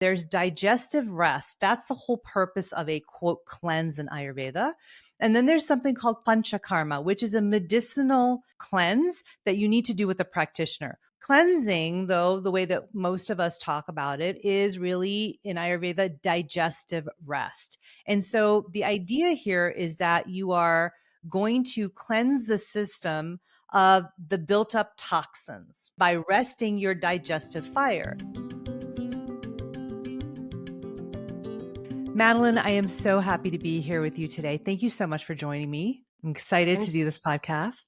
There's digestive rest. That's the whole purpose of a quote cleanse in Ayurveda. And then there's something called panchakarma, which is a medicinal cleanse that you need to do with a practitioner. Cleansing, though, the way that most of us talk about it is really in Ayurveda, digestive rest. And so the idea here is that you are going to cleanse the system of the built up toxins by resting your digestive fire. Madeline, I am so happy to be here with you today. Thank you so much for joining me. I'm excited to do this podcast.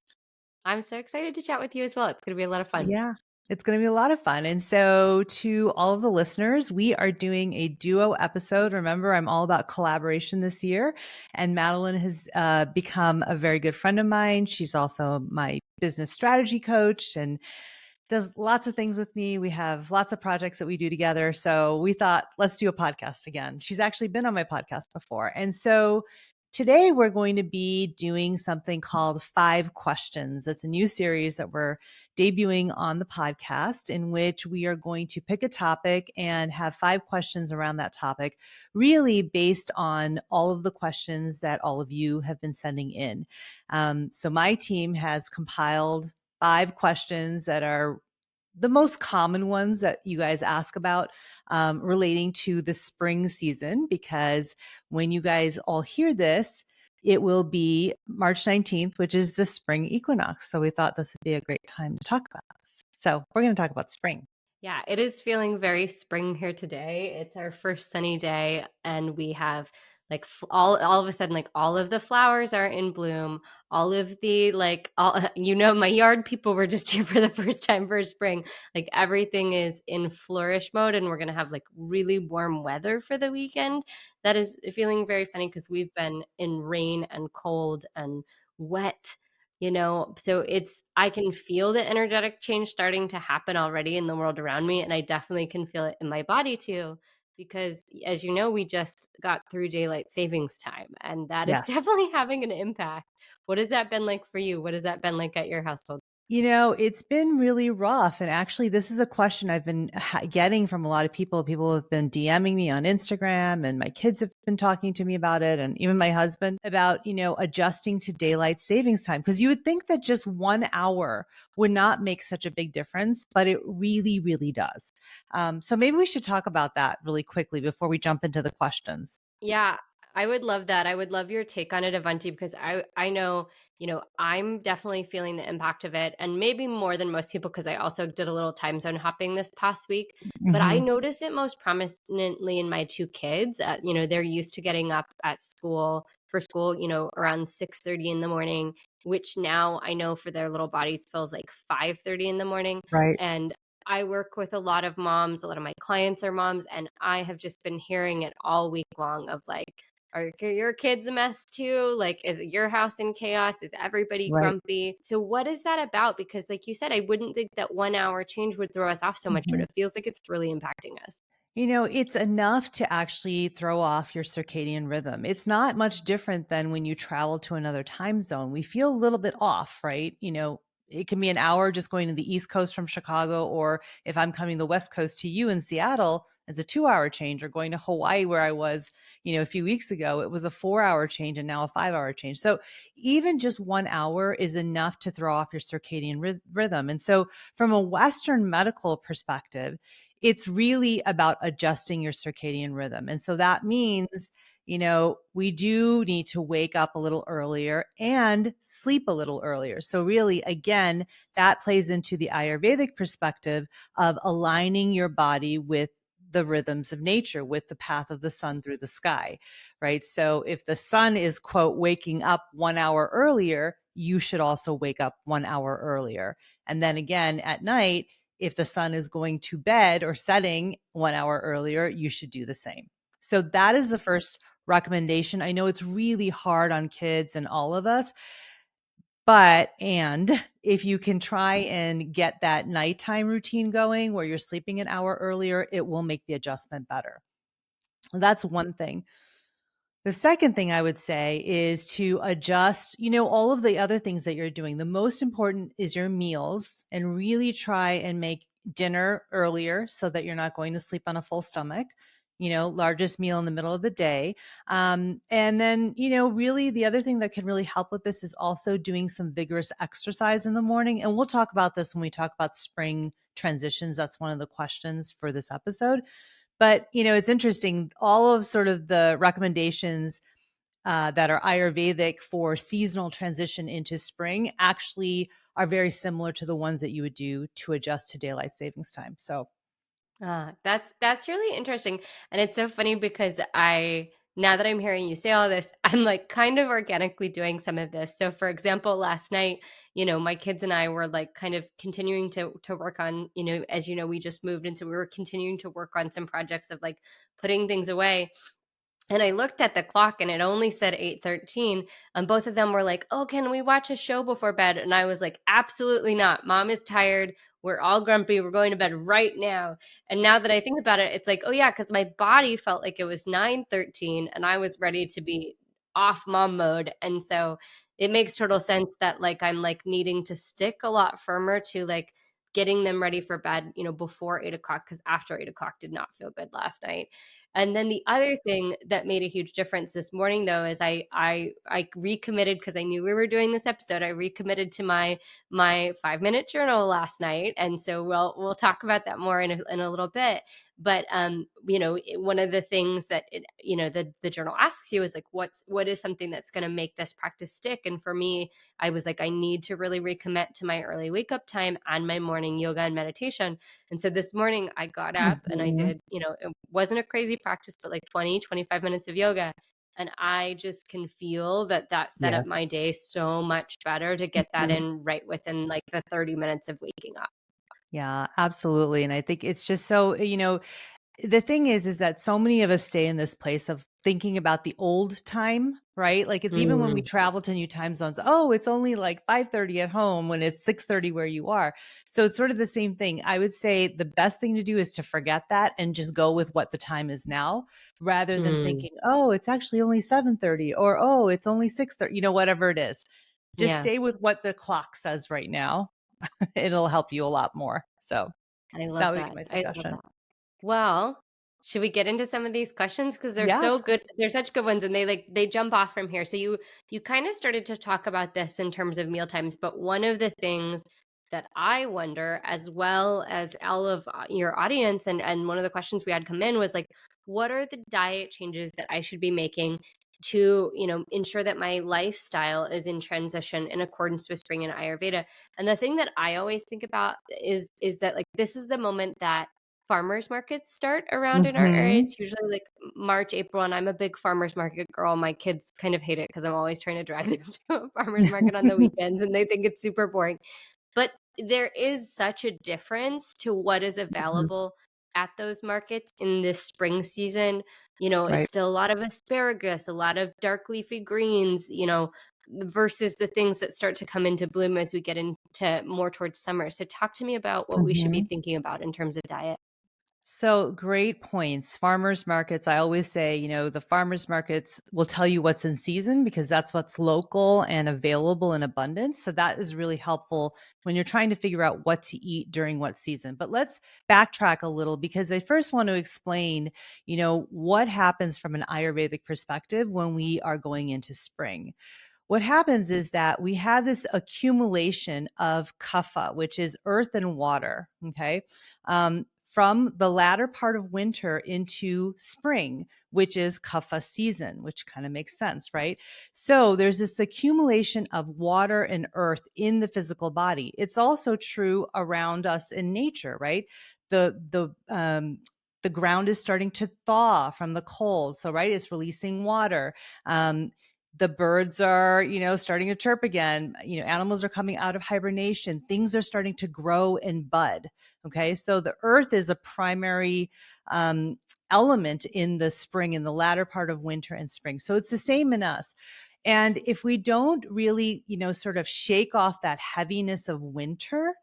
I'm so excited to chat with you as well. It's going to be a lot of fun. Yeah, it's going to be a lot of fun. And so to all of the listeners, we are doing a duo episode. Remember, I'm all about collaboration this year. And Madeline has become a very good friend of mine. She's also my business strategy coach and does lots of things with me. We have lots of projects that we do together. So we thought, let's do a podcast again. She's actually been on my podcast before. And so today we're going to be doing something called 5 Questions. It's a new series that we're debuting on the podcast in which we are going to pick a topic and have 5 questions around that topic, really based on all of the questions that all of you have been sending in. So my team has compiled 5 questions that are the most common ones that you guys ask about relating to the spring season, because when you guys all hear this, it will be March 19th, which is the spring equinox. So we thought this would be a great time to talk about this. So we're going to talk about spring. Yeah, it is feeling very spring here today. It's our first sunny day, and we have like all of a sudden, like all of the flowers are in bloom. All of the my yard people were just here for the first time for spring. Like everything is in flourish mode, and we're gonna have like really warm weather for the weekend. That is feeling very funny because we've been in rain and cold and wet. So I can feel the energetic change starting to happen already in the world around me. And I definitely can feel it in my body too, because as you know, we just got through daylight savings time, and that is definitely having an impact. What has that been like for you? What has that been like at your household? It's been really rough. And actually, this is a question I've been getting from a lot of people. People have been DMing me on Instagram, and my kids have been talking to me about it. And even my husband about, adjusting to daylight savings time. Because you would think that just 1 hour would not make such a big difference, but it really, really does. So maybe we should talk about that really quickly before we jump into the questions. Yeah, I would love that. I would love your take on it, Avanti, because I know, I'm definitely feeling the impact of it, and maybe more than most people because I also did a little time zone hopping this past week. But I notice it most prominently in my 2 kids. They're used to getting up at school for school, around 6:30 in the morning, which now I know for their little bodies feels like 5:30 in the morning. Right. And I work with a lot of moms. A lot of my clients are moms, and I have just been hearing it all week long of like, are your kids a mess too? Like, is your house in chaos? Is everybody grumpy? So what is that about? Because like you said, I wouldn't think that 1 hour change would throw us off so much, but it feels like it's really impacting us. It's enough to actually throw off your circadian rhythm. It's not much different than when you travel to another time zone. We feel a little bit off, right? It can be an hour just going to the East Coast from Chicago, or if I'm coming the West Coast to you in Seattle, it's a 2-hour change, or going to Hawaii where I was, a few weeks ago, it was a 4-hour change and now a 5-hour change. So even just 1 hour is enough to throw off your circadian rhythm. And so from a Western medical perspective, it's really about adjusting your circadian rhythm. And so that means, we do need to wake up a little earlier and sleep a little earlier. So really, again, that plays into the Ayurvedic perspective of aligning your body with the rhythms of nature, with the path of the sun through the sky, right? So if the sun is, quote, waking up 1 hour earlier, you should also wake up 1 hour earlier. And then again, at night, if the sun is going to bed or setting 1 hour earlier, you should do the same. So that is the first recommendation. I know it's really hard on kids and all of us, and if you can try and get that nighttime routine going where you're sleeping an hour earlier, it will make the adjustment better. That's one thing. The second thing I would say is to adjust, all of the other things that you're doing. The most important is your meals, and really try and make dinner earlier so that you're not going to sleep on a full stomach, largest meal in the middle of the day. And then, really the other thing that can really help with this is also doing some vigorous exercise in the morning. And we'll talk about this when we talk about spring transitions. That's one of the questions for this episode. But, it's interesting, all of sort of the recommendations that are Ayurvedic for seasonal transition into spring actually are very similar to the ones that you would do to adjust to daylight savings time. So, That's really interesting, and it's so funny because I now that I'm hearing you say all this, I'm like kind of organically doing some of this. So, for example, last night, my kids and I were like kind of continuing to work on, as you know, we just moved, and so we were continuing to work on some projects of like putting things away. And I looked at the clock and it only said 8:13, and both of them were like, "Oh, can we watch a show before bed?" And I was like, "Absolutely not. Mom is tired. We're all grumpy. We're going to bed right now." And now that I think about it, it's like, "Oh yeah, cuz my body felt like it was 9:13 and I was ready to be off mom mode." And so it makes total sense that like I'm like needing to stick a lot firmer to like getting them ready for bed, before 8 o'clock, because after 8 o'clock did not feel good last night. And then the other thing that made a huge difference this morning, though, is I recommitted because I knew we were doing this episode. I recommitted to my 5 minute journal last night, and so we'll talk about that more in a little bit. But one of the things that the journal asks you is like, what is something that's going to make this practice stick? And for me, I was like, I need to really recommit to my early wake up time and my morning yoga and meditation. And so this morning I got up and I mhm. did, it wasn't a crazy practice, but like 25 minutes of yoga. And I just can feel that set up Yes. my day so much better to get that Mhm. in right within like the 30 minutes of waking up. Yeah, absolutely. And I think it's just so, the thing is that so many of us stay in this place of thinking about the old time, right? Like it's even when we Mm, travel to new time zones, oh, it's only like 5:30 at home when it's 6:30 where you are. So it's sort of the same thing. I would say the best thing to do is to forget that and just go with what the time is now rather than mm, thinking, oh, it's actually only 7:30 or oh, it's only 6:30, whatever it is. Just yeah, stay with what the clock says right now. It'll help you a lot more. So I that love would be that. my I love suggestion. that. Well, should we get into some of these questions because they're Yes. so good? They're such good ones, and they jump off from here. So you kind of started to talk about this in terms of meal times, but one of the things that I wonder, as well as all of your audience, and one of the questions we had come in was like, what are the diet changes that I should be making to ensure that my lifestyle is in transition in accordance with spring and Ayurveda? And the thing that I always think about is that like this is the moment that farmers markets start around in our area. Mhm. It's usually like March, April, and I'm a big farmers market girl. My kids kind of hate it because I'm always trying to drag them to a farmers market on the weekends and they think it's super boring. But there is such a difference to what is Mhm. available at those markets in this spring season. It's Right. still a lot of asparagus, a lot of dark leafy greens, versus the things that start to come into bloom as we get into more towards summer. So talk to me about what we should be Mhm. thinking about in terms of diet. So great points. Farmers markets, I always say, the farmers markets will tell you what's in season because that's what's local and available in abundance. So that is really helpful when you're trying to figure out what to eat during what season. But let's backtrack a little because I first want to explain, what happens from an Ayurvedic perspective when we are going into spring. What happens is that we have this accumulation of kapha, which is earth and water, okay, from the latter part of winter into spring, which is kapha season, which kind of makes sense, right? So there's this accumulation of water and earth in the physical body. It's also true around us in nature, right? The ground is starting to thaw from the cold. So, right, it's releasing water. The birds are, starting to chirp again. Animals are coming out of hibernation. Things are starting to grow and bud. Okay. So the earth is a primary um, element in the spring, in the latter part of winter and spring. So it's the same in us. And if we don't really, sort of shake off that heaviness of winter,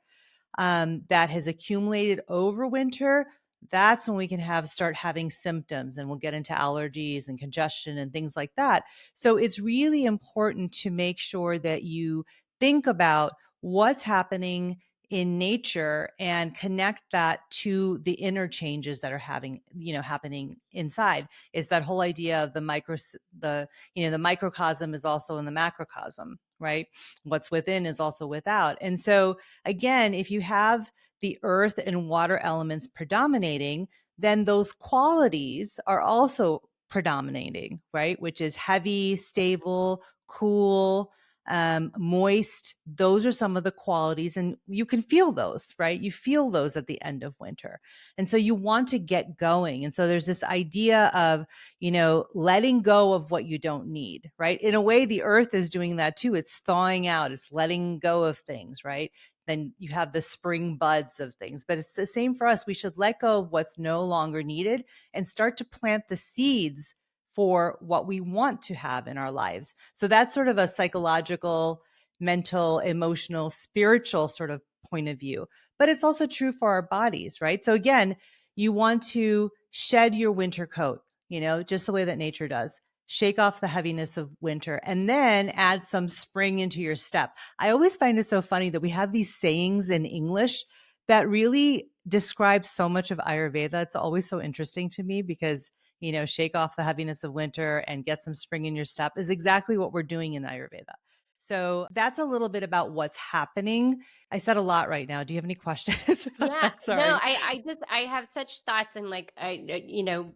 that has accumulated over winter, that's when we can start having symptoms, and we'll get into allergies and congestion and things like that. So it's really important to make sure that you think about what's happening in nature and connect that to the inner changes that are happening inside. Is that whole idea of the microcosm is also in the macrocosm, right? What's within is also without. And so again, if you have the earth and water elements predominating, then those qualities are also predominating, right? Which is heavy, stable, cool, moist. Those are some of the qualities, and you can feel those, right? You feel those at the end of winter. And so you want to get going. And so there's this idea of, letting go of what you don't need, right? In a way, the earth is doing that too. It's thawing out, it's letting go of things, right? Then you have the spring buds of things. But it's the same for us. We should let go of what's no longer needed and start to plant the seeds for what we want to have in our lives. So that's sort of a psychological, mental, emotional, spiritual sort of point of view. But it's also true for our bodies, right? So again, you want to shed your winter coat, just the way that nature does. Shake off the heaviness of winter and then add some spring into your step. I always find it so funny that we have these sayings in English that really describe so much of Ayurveda. It's always so interesting to me because, shake off the heaviness of winter and get some spring in your step is exactly what we're doing in Ayurveda. So that's a little bit about what's happening. I said a lot right now. Do you have any questions about Yeah, that? no, Sorry. I have such thoughts, and like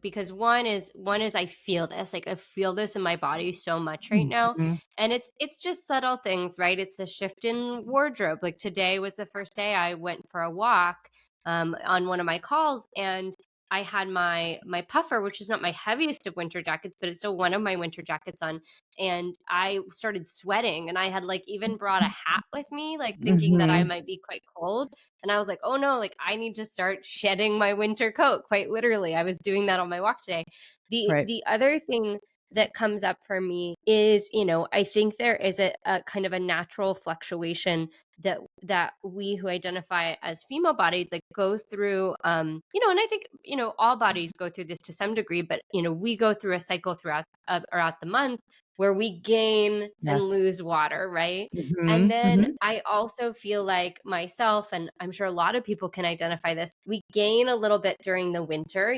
because one is I feel this, like I feel this in my body so much right now, Mhm. and it's just subtle things, right? It's a shift in wardrobe. Like today was the first day I went for a walk on one of my calls, and I had my puffer, which is not my heaviest of winter jackets, but it's still one of my winter jackets on, and I started sweating, and I had like even brought a hat with me, like thinking that I Mhm. might be quite cold. And I was like, oh no, like I need to start shedding my winter coat. Quite literally. I was doing that on my walk today. The Right. the other thing that comes up for me is, I think there is a kind of a natural fluctuation that we who identify as female bodied like go through, and I think, all bodies go through this to some degree, but we go through a cycle throughout the month where we gain and Yes. lose water, right? And Mhm. then Mhm. I also feel like myself, and I'm sure a lot of people can identify this, we gain a little bit during the winter,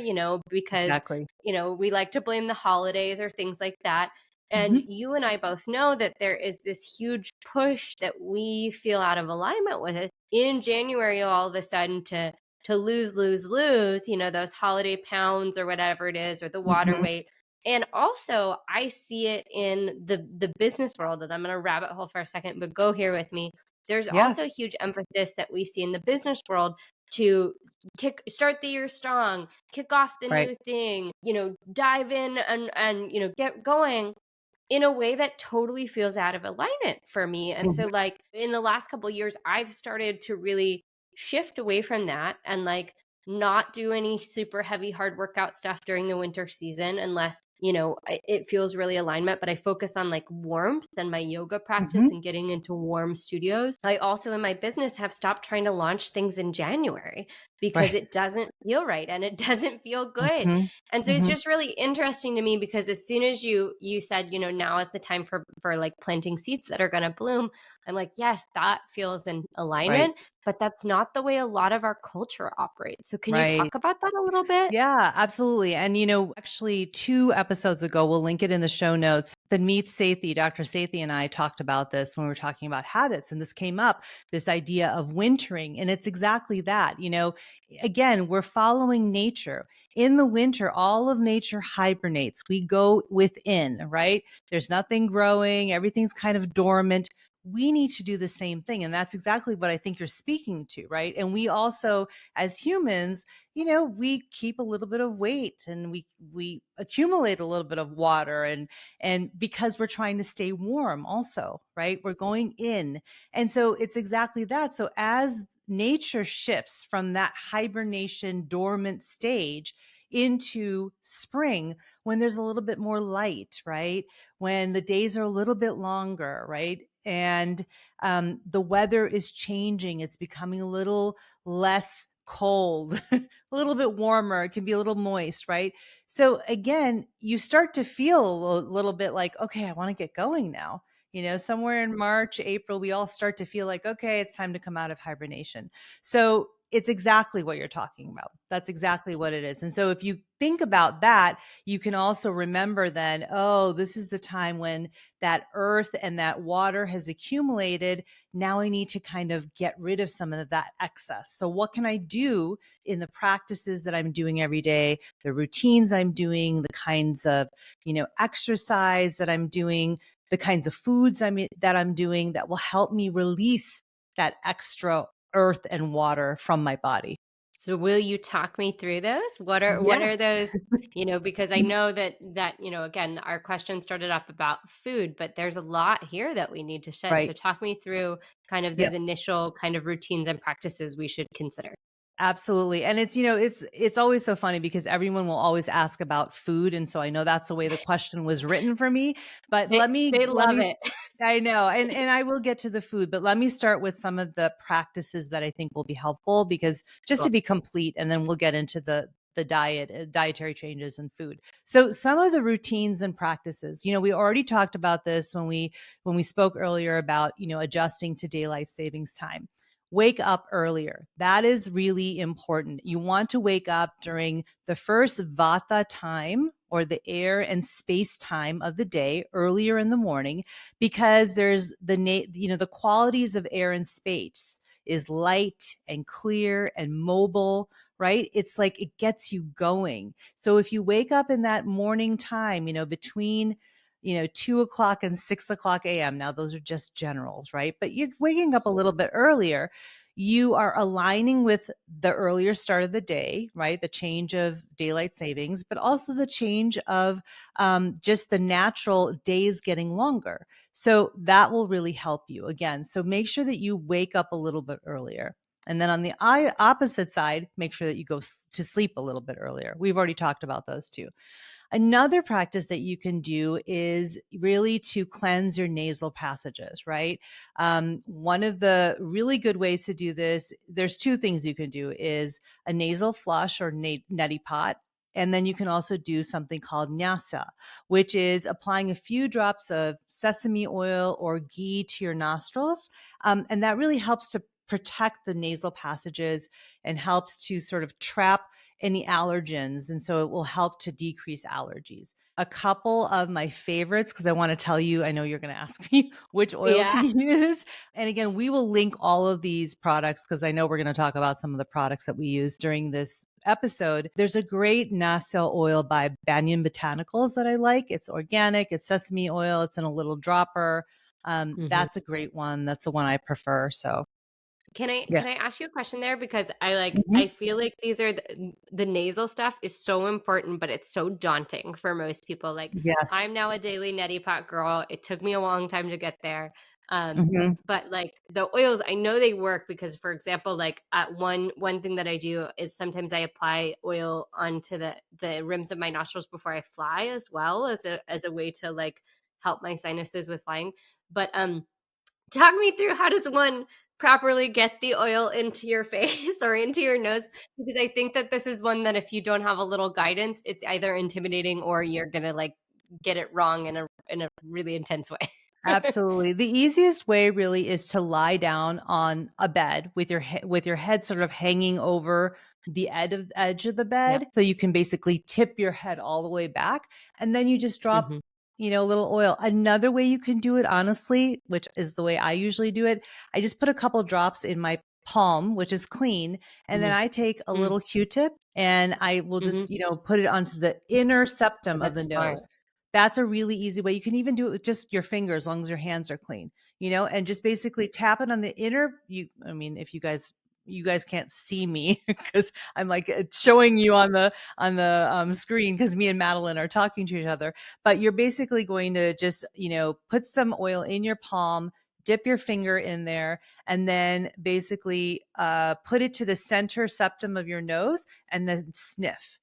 because, Exactly. we like to blame the holidays or things like that. And Mhm. you and I both know that there is this huge push that we feel out of alignment with it in January, all of a sudden to lose, those holiday pounds or whatever it is, or the water Mhm. weight. And also, I see it in the business world, and I'm going to rabbit hole for a second, but go here with me. There's Yeah. also a huge emphasis that we see in the business world to start the year strong, kick off the Right. new thing, dive in and get going in a way that totally feels out of alignment for me. And Mhm. so like in the last couple of years, I've started to really shift away from that and like not do any super heavy hard workout stuff during the winter season unless, it feels really alignment, but I focus on like warmth and my yoga practice Mhm. and getting into warm studios. I also in my business have stopped trying to launch things in January because Right. it doesn't feel right and it doesn't feel good. Mhm. And so it's Mhm. just really interesting to me because as soon as you said, now is the time for like planting seeds that are going to bloom, I'm like, yes, that feels in Right. alignment, but that's not the way a lot of our culture operates. So can you Right. talk about that a little bit? Yeah, absolutely. And, actually, 2 episodes ago, we'll link it in the show notes. The Meet Sethi, Dr. Sethi and I talked about this when we were talking about habits. And this came up, this idea of wintering. And it's exactly that. Again, we're following nature. In the winter, all of nature hibernates. We go within, right? There's nothing growing, everything's kind of dormant. We need to do the same thing. And that's exactly what I think you're speaking to, right? And we also, as humans, we keep a little bit of weight and we accumulate a little bit of water and because we're trying to stay warm also, right? We're going in. And so it's exactly that. So as nature shifts from that hibernation dormant stage into spring, when there's a little bit more light, right? When the days are a little bit longer, right? And the weather is changing, it's becoming a little less cold, a little bit warmer. It can be a little moist, right? So again, you start to feel a little bit like, okay, I want to get going now. Somewhere in March, April, we all start to feel like, okay, it's time to come out of hibernation. So it's exactly what you're talking about. That's exactly what it is. And so if you think about that, you can also remember then, oh, this is the time when that earth and that water has accumulated. Now I need to kind of get rid of some of that excess. So what can I do in the practices that I'm doing every day, the routines I'm doing, the kinds of, exercise that I'm doing, the kinds of foods that I'm doing that will help me release that extra earth and water from my body. So will you talk me through those? What Yeah. are those, because I know that, again, our question started up about food, but there's a lot here that we need to shed. So Right. talk me through kind of those Yep. initial kind of routines and practices we should consider. Absolutely. And it's always so funny because everyone will always ask about food. And so I know that's the way the question was written for me. But They let love me it. I know. And I will get to the food, but let me start with some of the practices that I think will be helpful, because just to Cool. be complete, and then we'll get into the dietary changes in food. So some of the routines and practices, we already talked about this when we spoke earlier about, adjusting to daylight savings time. Wake up earlier. That is really important. You want to wake up during the first vata time, or the air and space time of the day, earlier in the morning, because there's the qualities of air and space is light and clear and mobile, right? It's like it gets you going. So if you wake up in that morning time, between 2 o'clock and 6 o'clock a.m. Now, those are just generals, right? But you're waking up a little bit earlier. You are aligning with the earlier start of the day, right? The change of daylight savings, but also the change of just the natural days getting longer. So that will really help you again. So make sure that you wake up a little bit earlier. And then on the opposite side, make sure that you go to sleep a little bit earlier. We've already talked about those two. Another practice that you can do is really to cleanse your nasal passages, right? One of the really good ways to do this, there's two things you can do, is a nasal flush or neti pot. And then you can also do something called nyasa, which is applying a few drops of sesame oil or ghee to your nostrils. And that really helps to protect the nasal passages and helps to sort of trap any allergens. And so it will help to decrease allergies. A couple of my favorites, because I want to tell you, I know you're going to ask me which oil to Yeah. use. And again, we will link all of these products because I know we're going to talk about some of the products that we use during this episode. There's a great NASA oil by Banyan Botanicals that I like. It's organic, it's sesame oil, it's in a little dropper. Mhm. That's a great one. That's the one I prefer. So, Can yeah. I ask you a question there, because I Mhm. feel like these are the nasal stuff is so important, but it's so daunting for most people. Like, Yes. I'm now a daily neti pot girl. It took me a long time to get there. Um, Mhm. but like the oils, I know they work because, for example, like one thing that I do is sometimes I apply oil onto the rims of my nostrils before I fly as well, as a way to like help my sinuses with flying. But talk me through, how does one properly get the oil into your face or into your nose? Because I think that this is one that if you don't have a little guidance, it's either intimidating or you're gonna like get it wrong in a really intense way. Absolutely. The easiest way really is to lie down on a bed with your head sort of hanging over the edge of the Yep. bed. So you can basically tip your head all the way back, and then you just drop, Mhm. a little oil. Another way you can do it, honestly, which is the way I usually do it, I just put a couple drops in my palm, which is clean, and then Mhm. I take a Mm. little Q-tip and I will Mhm. just, put it onto the inner Oh, septum of the that's smart. nose. That's a really easy way. You can even do it with just your fingers, as long as your hands are clean, and just basically tap it on the inner. I mean, if you guys can't see me because I'm like showing you on the screen because me and Madeline are talking to each other. But you're basically going to just put some oil in your palm, dip your finger in there, and then basically put it to the center septum of your nose, and then sniff.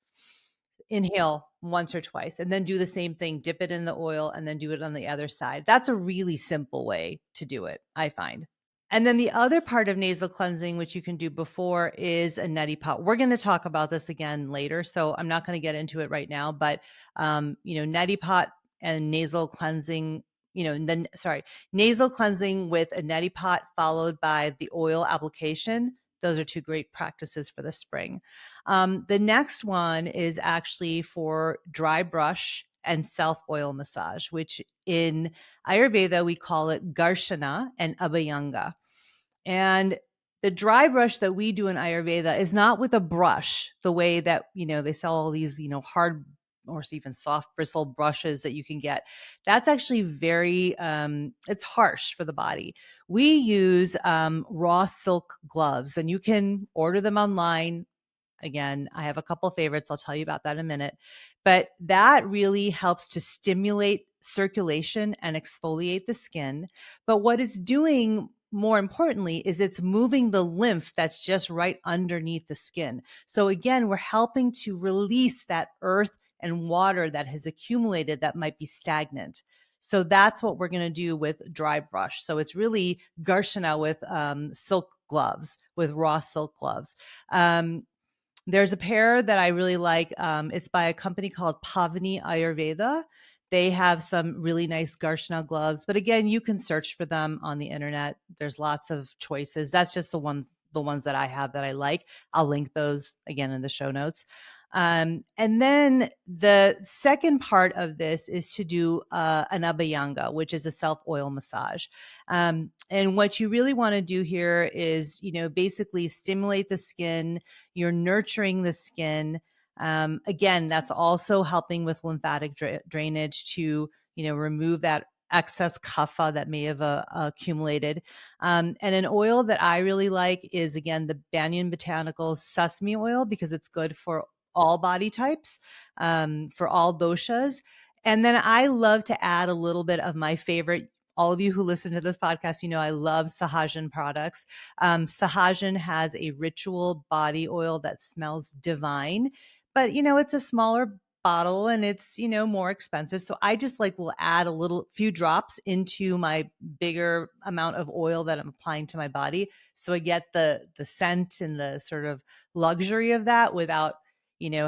Inhale once or twice, and then do the same thing. Dip it in the oil and then do it on the other side. That's a really simple way to do it, I find. And then the other part of nasal cleansing, which you can do before, is a neti pot. We're going to talk about this again later, so I'm not going to get into it right now. But neti pot and nasal cleansing and then, sorry, nasal cleansing with a neti pot followed by the oil application. Those are two great practices for the spring. The next one is actually for dry brush and self oil massage, which in Ayurveda we call it Garshana and Abhyanga. And the dry brush that we do in Ayurveda is not with a brush, the way that, they sell all these, hard or even soft bristle brushes that you can get. That's actually very, it's harsh for the body. We use raw silk gloves, and you can order them online. Again, I have a couple of favorites. I'll tell you about that in a minute. But that really helps to stimulate circulation and exfoliate the skin. But what it's doing, more importantly, is it's moving the lymph that's just right underneath the skin. So again, we're helping to release that earth and water that has accumulated that might be stagnant. So that's what we're going to do with dry brush. So it's really Garshana with silk gloves, with raw silk gloves. There's a pair that I really like. It's by a company called Pavani Ayurveda. They have some really nice Garshna gloves, but again, you can search for them on the internet. There's lots of choices. That's just the ones that I have that I like. I'll link those again in the show notes. And then the second part of this is to do an abhyanga, which is a self oil massage. And what you really want to do here is, basically stimulate the skin. You're nurturing the skin. Again, that's also helping with lymphatic drainage to, remove that excess kapha that may have accumulated. And an oil that I really like is, again, the Banyan Botanicals sesame oil, because it's good for all body types, for all doshas. And then I love to add a little bit of my favorite. All of you who listen to this podcast, I love Sahajan products. Sahajan has a ritual body oil that smells divine, but it's a smaller bottle and it's, more expensive. So I just will add a few drops into my bigger amount of oil that I'm applying to my body. So I get the scent and the sort of luxury of that without,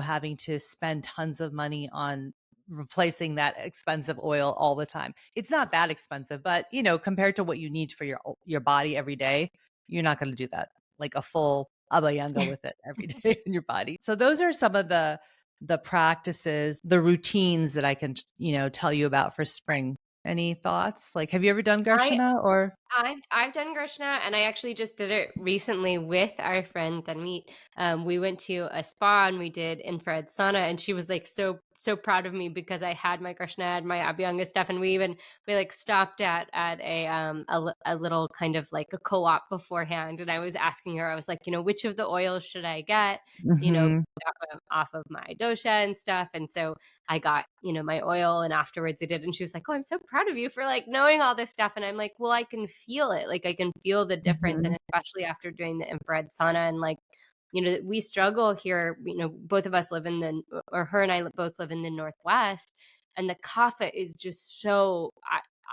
having to spend tons of money on replacing that expensive oil all the time. It's not that expensive, but compared to what you need for your body every day, you're not going to do that like a full abhyanga with it every day in your body. So those are some of the practices, the routines that I can, tell you about for spring. Any thoughts? Like, have you ever done I Garshana or? I've done Grishna, and I actually just did it recently with our friend Tanmeet. We went to a spa and we did infrared sauna, and she was like so proud of me because I had my Grishna and my Abhyanga stuff, and we stopped at a little kind of like a co-op beforehand, and I was asking her, I was like, which of the oils should I get, Mhm. off of my dosha and stuff, and so I got, my oil, and afterwards I did. And she was like, "Oh, I'm so proud of you for like knowing all this stuff." And I'm like, "Well, I can feel it. Like I can feel the difference." And Mhm. especially after doing the infrared sauna, and like, we struggle here, both of us live in or her and I both live in the Northwest, and the kapha is just so,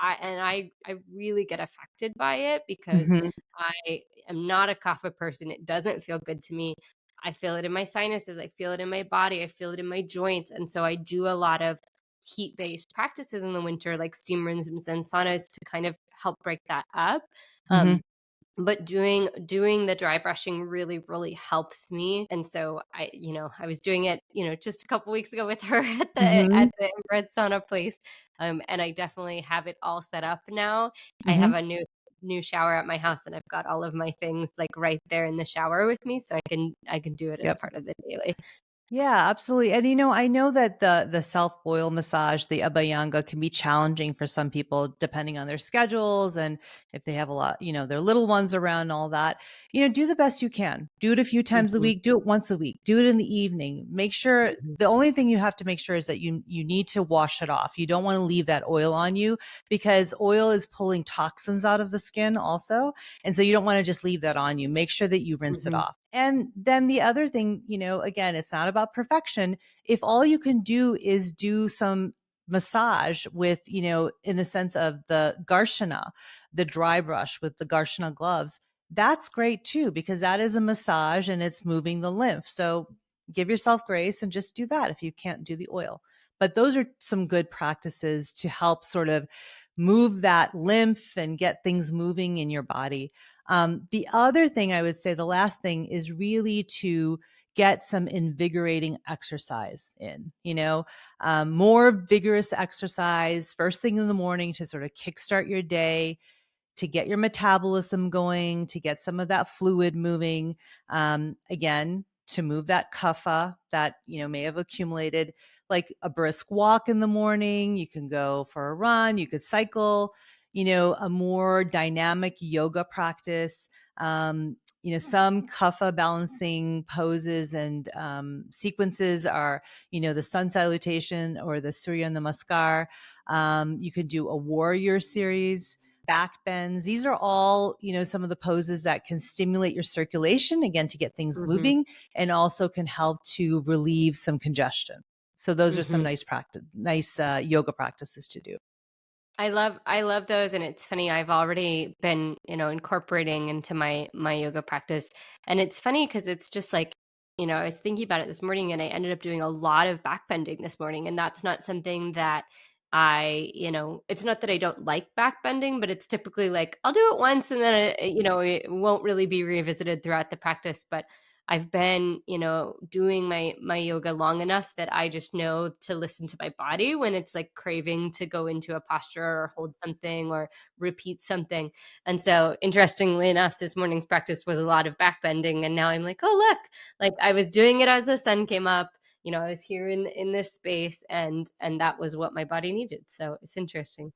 I really get affected by it because Mhm. I am not a kapha person. It doesn't feel good to me. I feel it in my sinuses. I feel it in my body. I feel it in my joints. And so I do a lot of heat-based practices in the winter, like steam rooms and saunas, to kind of help break that up. Mhm. But doing the dry brushing really helps me. And so I was doing it, just a couple weeks ago with her at Mhm. the infrared sauna place. And I definitely have it all set up now. I have Mhm. a new shower at my house, and I've got all of my things like right there in the shower with me, so I can do it as Yep. part of the daily. Yeah, absolutely. And I know that the self oil massage, the abhyanga, can be challenging for some people depending on their schedules and if they have a lot, their little ones around and all that. Do the best you can. Do it a few times a Mhm, week, do it once a week, do it in the evening. Make sure mhm, the only thing you have to make sure is that you need to wash it off. You don't want to leave that oil on you because oil is pulling toxins out of the skin also. And so you don't want to just leave that on you. Make sure that you rinse it mhm, off. And then the other thing, again, it's not about perfection. If all you can do is do some massage with, in the sense of the Garshana, the dry brush with the Garshana gloves, that's great too, because that is a massage and it's moving the lymph. So give yourself grace and just do that if you can't do the oil. But those are some good practices to help sort of move that lymph and get things moving in your body. The other thing I would say, the last thing, is really to get some invigorating exercise in, more vigorous exercise first thing in the morning to sort of kickstart your day, to get your metabolism going, to get some of that fluid moving. Again, to move that kapha that may have accumulated, like a brisk walk in the morning. You can go for a run, you could cycle, a more dynamic yoga practice. Some kapha balancing poses and sequences are, the sun salutation or the Surya Namaskar. You could do a warrior series, back bends. These are all, some of the poses that can stimulate your circulation, again, to get things Mhm. moving, and also can help to relieve some congestion. So those are some Mhm. nice yoga practices to do. I love those, and it's funny, I've already been, incorporating into my yoga practice. And it's funny because it's just like, I was thinking about it this morning, and I ended up doing a lot of back bending this morning, and that's not something that it's not that I don't like back bending, but it's typically like I'll do it once and then it won't really be revisited throughout the practice. But I've been, doing my yoga long enough that I just know to listen to my body when it's like craving to go into a posture or hold something or repeat something. And so, interestingly enough, this morning's practice was a lot of back bending, and now I'm like, oh look, like I was doing it as the sun came up. I was here in this space, and that was what my body needed. So it's interesting.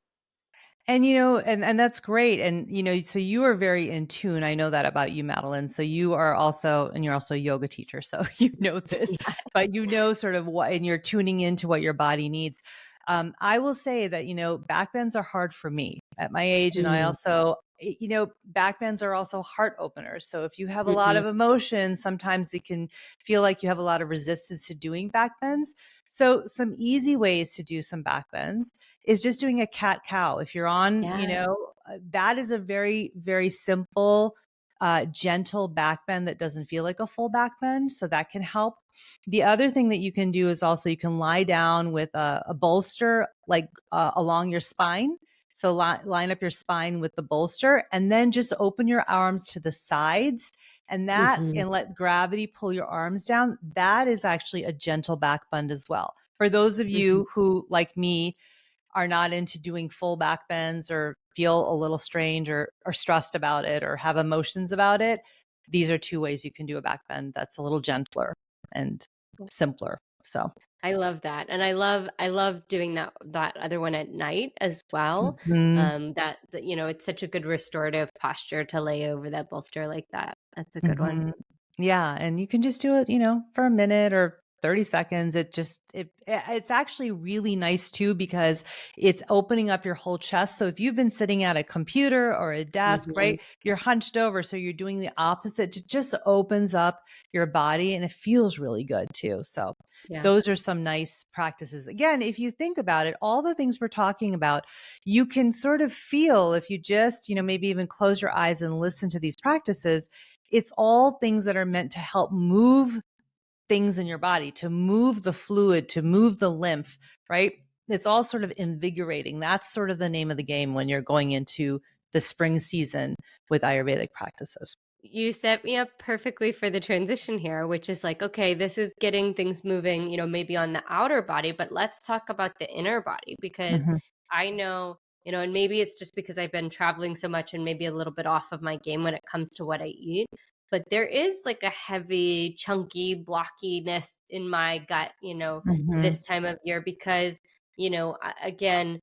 And and that's great. And so you are very in tune. I know that about you, Madeline. So you're also a yoga teacher. So you know this, Yeah. but sort of what, and you're tuning into what your body needs. I will say that, back bends are hard for me at my age. And I Mm. also, back bends are also heart openers. So if you have a lot of Mhm. emotion, sometimes it can feel like you have a lot of resistance to doing back bends. So some easy ways to do some back bends is just doing a cat cow. If you're on, Yeah. that is a very, very simple, gentle back bend that doesn't feel like a full back bend. So that can help. The other thing that you can do is also you can lie down with a bolster, like along your spine. So line up your spine with the bolster, and then just open your arms to the sides, Mhm. and let gravity pull your arms down. That is actually a gentle back bend as well. For those of Mhm. you who, like me, are not into doing full back bends or feel a little strange or stressed about it or have emotions about it, these are two ways you can do a back bend that's a little gentler and simpler. So, I love that, and I love doing that other one at night as well. mhm, It's such a good restorative posture to lay over that bolster like that. That's a good one. mhm. Yeah, and you can just do it, for a minute or 30 seconds. It's actually really nice too because it's opening up your whole chest. So if you've been sitting at a computer or a desk, Mhm. right, you're hunched over, so you're doing the opposite. It just opens up your body and it feels really good too. So Yeah. those are some nice practices. Again, if you think about it, all the things we're talking about, you can sort of feel if you just, maybe even close your eyes and listen to these practices. It's all things that are meant to help move things in your body, to move the fluid, to move the lymph, right? It's all sort of invigorating. That's sort of the name of the game when you're going into the spring season with Ayurvedic practices. You set me up perfectly for the transition here, which is like, okay, this is getting things moving, maybe on the outer body, but let's talk about the inner body because Mhm, I know, and maybe it's just because I've been traveling so much and maybe a little bit off of my game when it comes to what I eat. But there is like a heavy, chunky blockiness in my gut, mhm, this time of year because, again,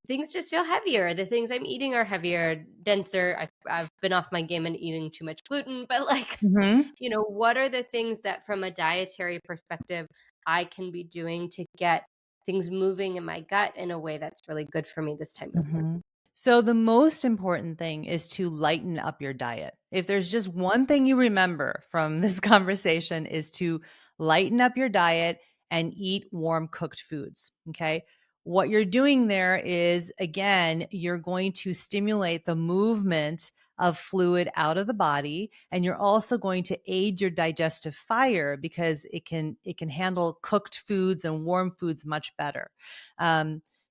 things just feel heavier. The things I'm eating are heavier, denser. I've been off my game and eating too much gluten, but like, mhm, what are the things that from a dietary perspective I can be doing to get things moving in my gut in a way that's really good for me this time of year? mhm. So the most important thing is to lighten up your diet. If there's just one thing you remember from this conversation is to lighten up your diet and eat warm cooked foods, okay? What you're doing there is, again, you're going to stimulate the movement of fluid out of the body, and you're also going to aid your digestive fire because it can handle cooked foods and warm foods much better.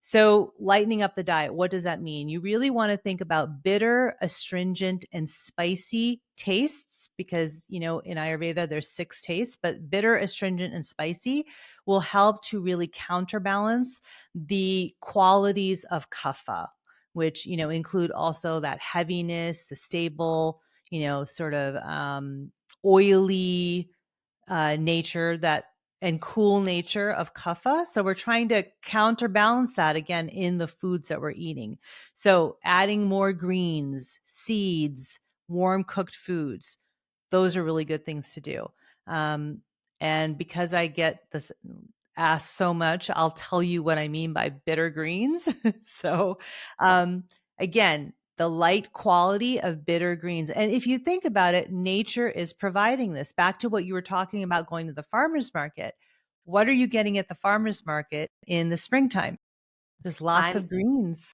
So, lightening up the diet, what does that mean? You really want to think about bitter, astringent, and spicy tastes because, in Ayurveda, there's 6 tastes, but bitter, astringent, and spicy will help to really counterbalance the qualities of kapha, which, include also that heaviness, the stable, sort of oily nature that and cool nature of kapha. So we're trying to counterbalance that again in the foods that we're eating. So adding more greens, seeds, warm cooked foods, those are really good things to do. Um, and because I get this asked so much, I'll tell you what I mean by bitter greens. so um, again, the light quality of bitter greens. And if you think about it, nature is providing this. Back to what you were talking about going to the farmer's market. What are you getting at the farmer's market in the springtime? There's lots I'm of greens.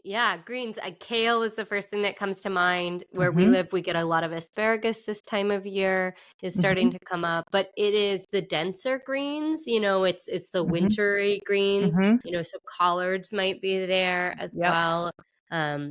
Yeah, greens. Kale is the first thing that comes to mind. Where we Hmm. live, we get a lot of asparagus this time of year is starting Hmm. to come up, but it is the denser greens. It's the Hmm. wintry greens. Hmm. So collards might be there as Yep. well.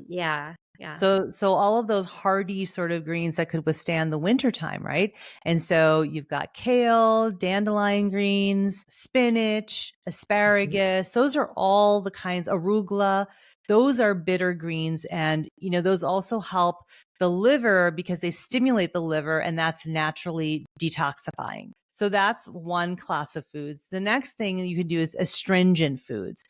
Yeah, yeah. So all of those hardy sort of greens that could withstand the winter time, right? And so you've got kale, dandelion greens, spinach, Mhm. asparagus. Those are all the kinds, arugula. Those are bitter greens. And, those also help the liver because they stimulate the liver and that's naturally detoxifying. So that's one class of foods. The next thing you can do is astringent foods.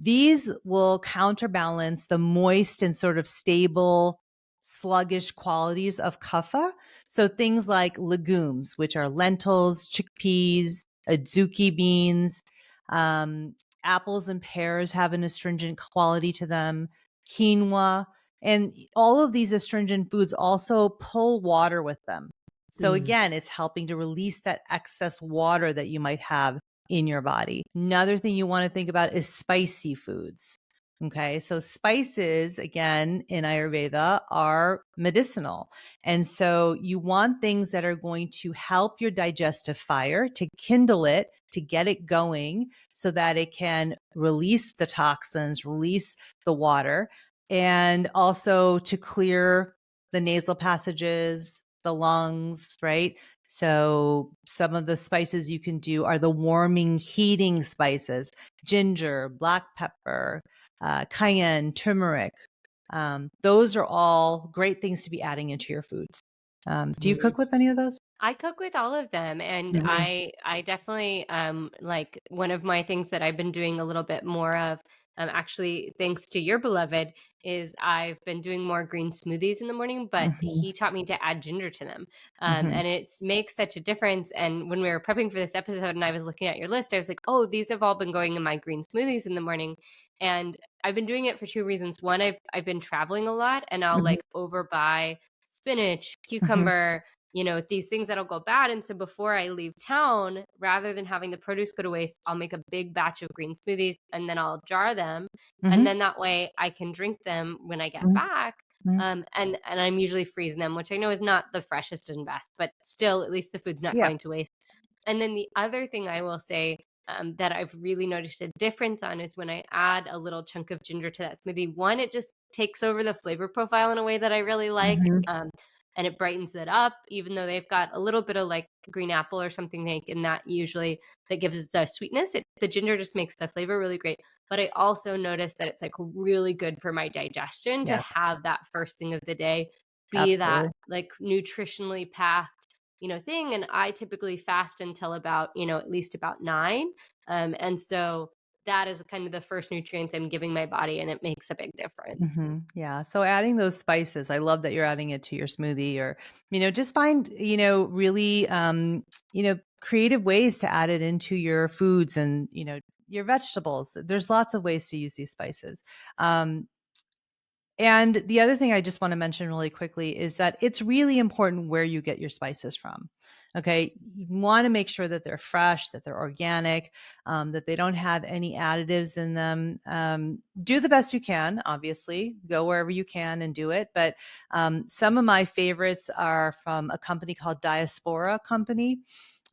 These will counterbalance the moist and sort of stable, sluggish qualities of kapha. So things like legumes, which are lentils, chickpeas, adzuki beans, um, apples and pears have an astringent quality to them, quinoa. And all of these astringent foods also pull water with them. So Mm. again, it's helping to release that excess water that you might have in your body. Another thing you want to think about is spicy foods. Okay. So spices, again, in Ayurveda are medicinal. And so you want things that are going to help your digestive fire, to kindle it, to get it going so that it can release the toxins, release the water, and also to clear the nasal passages, the lungs, right? So some of the spices you can do are the warming, heating spices: ginger, black pepper, cayenne, turmeric. Those are all great things to be adding into your foods. Do you Mhm. cook with any of those? I cook with all of them, and Mhm. I definitely like one of my things that I've been doing a little bit more of, actually thanks to your beloved, is I've been doing more green smoothies in the morning, but Mhm. he taught me to add ginger to them. Mhm. And it makes such a difference. And when we were prepping for this episode and I was looking at your list, I was like, oh, these have all been going in my green smoothies in the morning. And I've been doing it for two reasons. One, I've been traveling a lot and I'll Mhm. like overbuy spinach, Mhm. cucumber, these things that'll go bad. And so before I leave town, rather than having the produce go to waste, I'll make a big batch of green smoothies and then I'll jar them. And Mhm. then that way I can drink them when I get Mhm. back. Mhm. And I'm usually freezing them, which I know is not the freshest and best, but still, at least the food's not Yeah. going to waste. And then the other thing I will say, that I've really noticed a difference on is when I add a little chunk of ginger to that smoothie. One, it just takes over the flavor profile in a way that I really like. Mhm. And it brightens it up, even though they've got a little bit of like green apple or something like in that usually that gives it the sweetness. The ginger just makes the flavor really great. But I also noticed that it's like really good for my digestion to Yes, have that first thing of the day be that absolutely. like nutritionally packed, thing. And I typically fast until about, at least about 9. And so that is kind of the first nutrients I'm giving my body, and it makes a big difference. Yeah. So adding those spices, I love that you're adding it to your smoothie or, just find, really, creative ways to add it into your foods and, your vegetables. There's lots of ways to use these spices. Um, And the other thing I just want to mention really quickly is that it's really important where you get your spices from. Okay. You want to make sure that they're fresh, that they're organic, that they don't have any additives in them. Do the best you can, obviously. Go wherever you can and do it. But some of my favorites are from a company called Diaspora Company.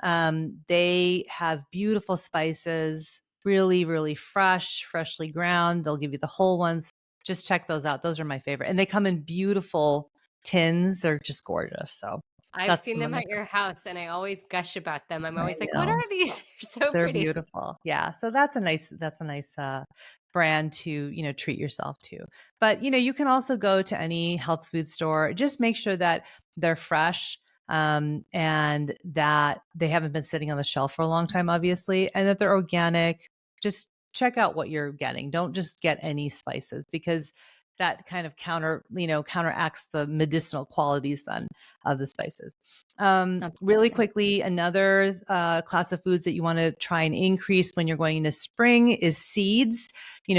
They have beautiful spices. really, really fresh, freshly ground. They'll give you the whole ones. Just check those out. Those are my favorite. And they come in beautiful tins. They're just gorgeous. So I've that's seen some of them my at your house and I always gush about them. I'm I always like, "What know. are these? They're so They're pretty." beautiful. Yeah. So that's a nice brand to, treat yourself to. But, you can also go to any health food store. Just make sure that they're fresh, and that they haven't been sitting on the shelf for a long time, obviously, and that they're organic. Just check out what you're getting. Don't just get any spices, because that kind of counteracts the medicinal qualities then of the spices. Really Absolutely. quickly, another class of foods that you want to try and increase when you're going into spring is seeds.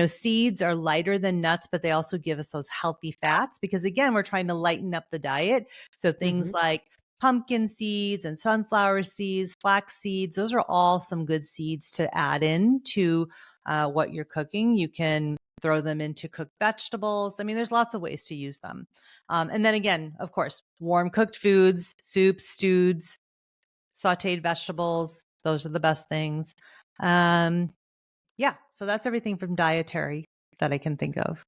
Seeds are lighter than nuts, but they also give us those healthy fats, because again, we're trying to lighten up the diet. So things Mhm. like pumpkin seeds and sunflower seeds, flax seeds, those are all some good seeds to add in to what you're cooking. You can throw them into cooked vegetables. I mean, there's lots of ways to use them. And then again, of course, warm cooked foods, soups, stews, sauteed vegetables. Those are the best things. Um, yeah. So that's everything from dietary that I can think of.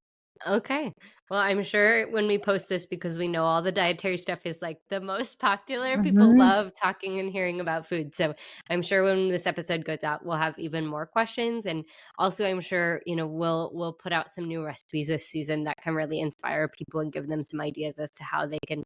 Okay. Well, I'm sure when we post this, because we know all the dietary stuff is like the most popular, people Mhm. love talking and hearing about food. So I'm sure when this episode goes out, we'll have even more questions. And also I'm sure, we'll put out some new recipes this season that can really inspire people and give them some ideas as to how they can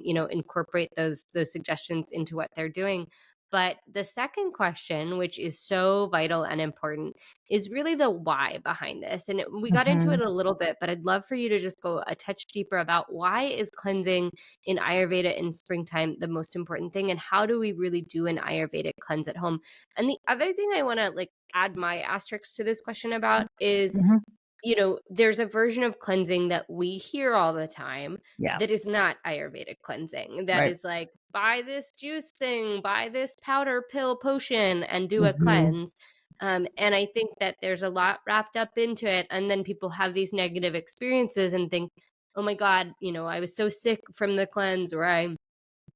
incorporate those suggestions into what they're doing. But the second question, which is so vital and important, is really the why behind this. And we got into it Mhm. a little bit, but I'd love for you to just go a touch deeper about why is cleansing in Ayurveda in springtime the most important thing, and how do we really do an Ayurvedic cleanse at home? And the other thing I want to like add my asterisk to this question about is, Mhm. there's a version of cleansing that we hear all the time Yeah. that is not Ayurvedic cleansing. That Right. is like, buy this juice thing, buy this powder pill potion, and do a Mhm. cleanse. And I think that there's a lot wrapped up into it. And then people have these negative experiences and think, oh my God, I was so sick from the cleanse, or I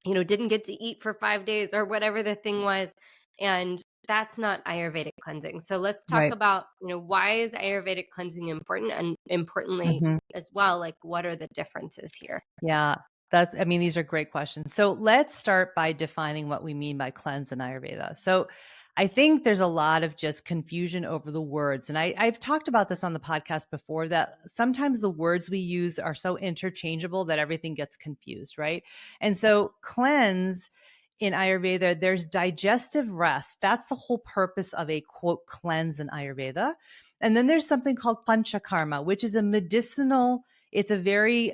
didn't get to eat for 5 days or whatever the thing was. And that's not Ayurvedic cleansing. So let's talk Right. about, why is Ayurvedic cleansing important? And importantly, Mhm. as well, like what are the differences here? Yeah, I mean, these are great questions. So let's start by defining what we mean by cleanse in Ayurveda. So I think there's a lot of just confusion over the words. And I've talked about this on the podcast before, that sometimes the words we use are so interchangeable that everything gets confused, right? And so cleanse in Ayurveda, there's digestive rest. That's the whole purpose of a quote cleanse in Ayurveda. And then there's something called panchakarma, which is a medicinal, it's a very,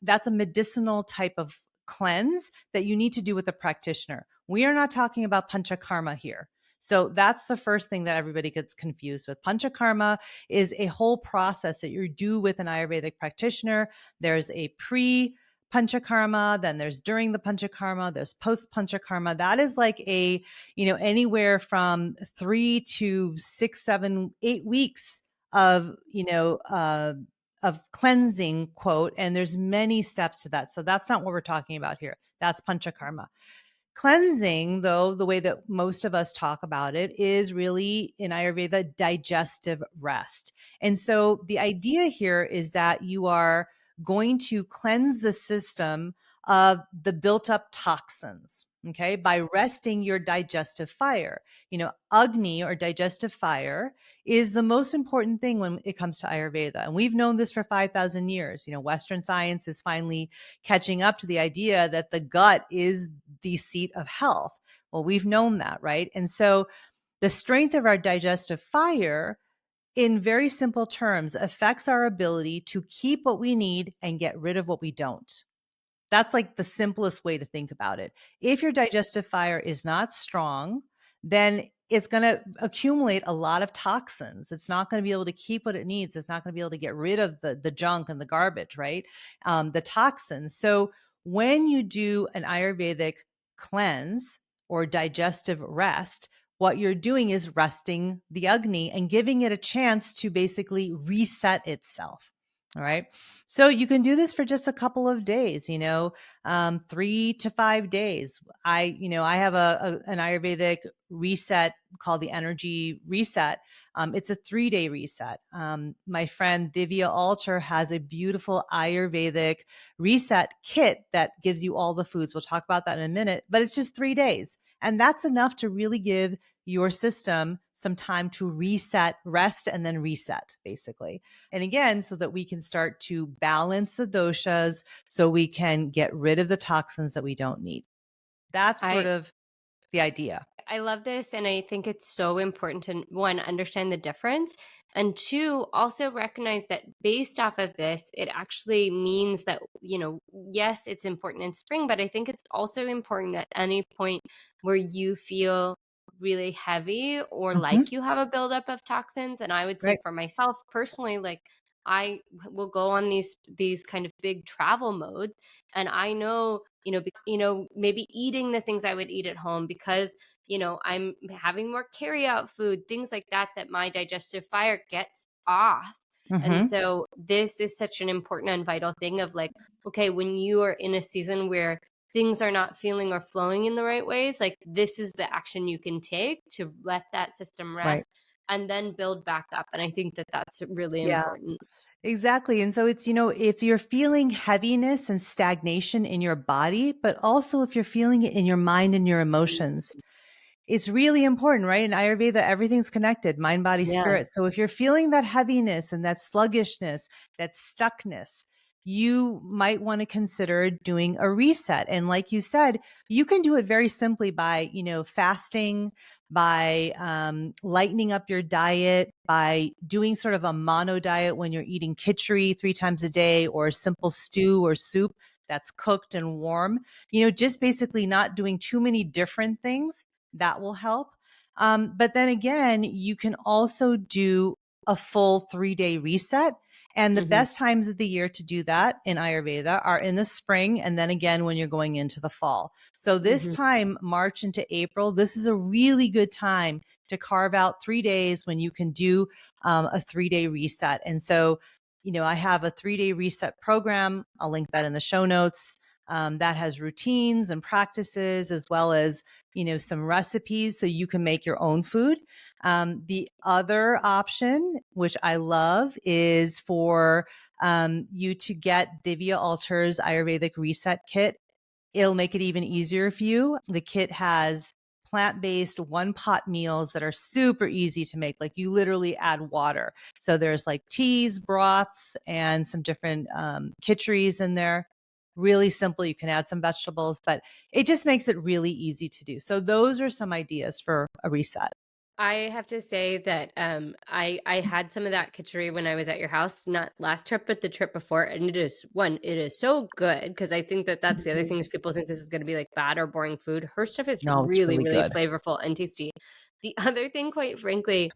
that's a medicinal type of cleanse that you need to do with a practitioner. We are not talking about panchakarma here. So that's the first thing that everybody gets confused with. Panchakarma is a whole process that you do with an Ayurvedic practitioner. There's a pre panchakarma, then there's during the panchakarma, there's post panchakarma. That is like anywhere from 3 to 6, 7, 8 weeks of, of cleansing, quote, and there's many steps to that. So that's not what we're talking about here. That's panchakarma. Cleansing, though, the way that most of us talk about it is really in Ayurveda, digestive rest. And so the idea here is that you are going to cleanse the system of the built up toxins, okay, by resting your digestive fire. Agni, or digestive fire, is the most important thing when it comes to Ayurveda. And we've known this for 5,000 years. Western science is finally catching up to the idea that the gut is the seat of health. Well, we've known that, right? And so the strength of our digestive fire, in very simple terms, affects our ability to keep what we need and get rid of what we don't. That's like the simplest way to think about it. If your digestive fire is not strong, then it's going to accumulate a lot of toxins. It's not going to be able to keep what it needs. It's not going to be able to get rid of the junk and the garbage, right? The toxins. So when you do an Ayurvedic cleanse or digestive rest, what you're doing is resting the Agni and giving it a chance to basically reset itself. All right. So you can do this for just a couple of days, 3 to 5 days. I have an Ayurvedic reset called the Energy Reset. It's a 3-day reset. My friend Divya Alter has a beautiful Ayurvedic reset kit that gives you all the foods. We'll talk about that in a minute, but it's just 3 days. And that's enough to really give your system some time to reset, rest, and then reset, basically. And again, so that we can start to balance the doshas so we can get rid of the toxins that we don't need. That's sort I of the idea. I love this. And I think it's so important to one, understand the difference. And two, also recognize that based off of this, it actually means that, yes, it's important in spring, but I think it's also important at any point where you feel really heavy or Mhm. like you have a buildup of toxins. And I would say Right. for myself personally, like I will go on these kind of big travel modes, and I know, maybe eating the things I would eat at home because I'm having more carry out food, things like that, that my digestive fire gets off. And Mhm. so this is such an important and vital thing of like, okay, when you are in a season where things are not feeling or flowing in the right ways, like this is the action you can take to let that system Right. rest and then build back up. And I think that that's really Yeah, important. exactly. And so it's, if you're feeling heaviness and stagnation in your body, but also if you're feeling it in your mind and your emotions, it's really important, right? In Ayurveda, everything's connected, mind, body, Yeah. spirit. So if you're feeling that heaviness and that sluggishness, that stuckness, you might want to consider doing a reset. And like you said, you can do it very simply by, fasting, by lightening up your diet, by doing sort of a mono diet when you're eating khichdi 3 times a day or a simple stew or soup that's cooked and warm, just basically not doing too many different things that will help. But then again, you can also do a full 3-day reset. And the Hmm. best times of the year to do that in Ayurveda are in the spring and then again when you're going into the fall. So this Hmm. time, March into April, this is a really good time to carve out 3 days when you can do a 3-day reset. And so, I have a 3-day reset program. I'll link that in the show notes. That has routines and practices as well as some recipes so you can make your own food. The other option, which I love, is for you to get Divya Alter's Ayurvedic Reset Kit. It'll make it even easier for you. The kit has plant-based one pot meals that are super easy to make. Like you literally add water. So there's like teas, broths, and some different khichdi's in there. Really simple. You can add some vegetables, but it just makes it really easy to do. So those are some ideas for a reset. I have to say that I had some of that kitchery when I was at your house, not last trip, but the trip before, and it is so good because I think that that's the other Mhm. thing is people think this is going to be like bad or boring food. Her stuff is No, it's really really really good. flavorful and tasty. The other thing, quite frankly,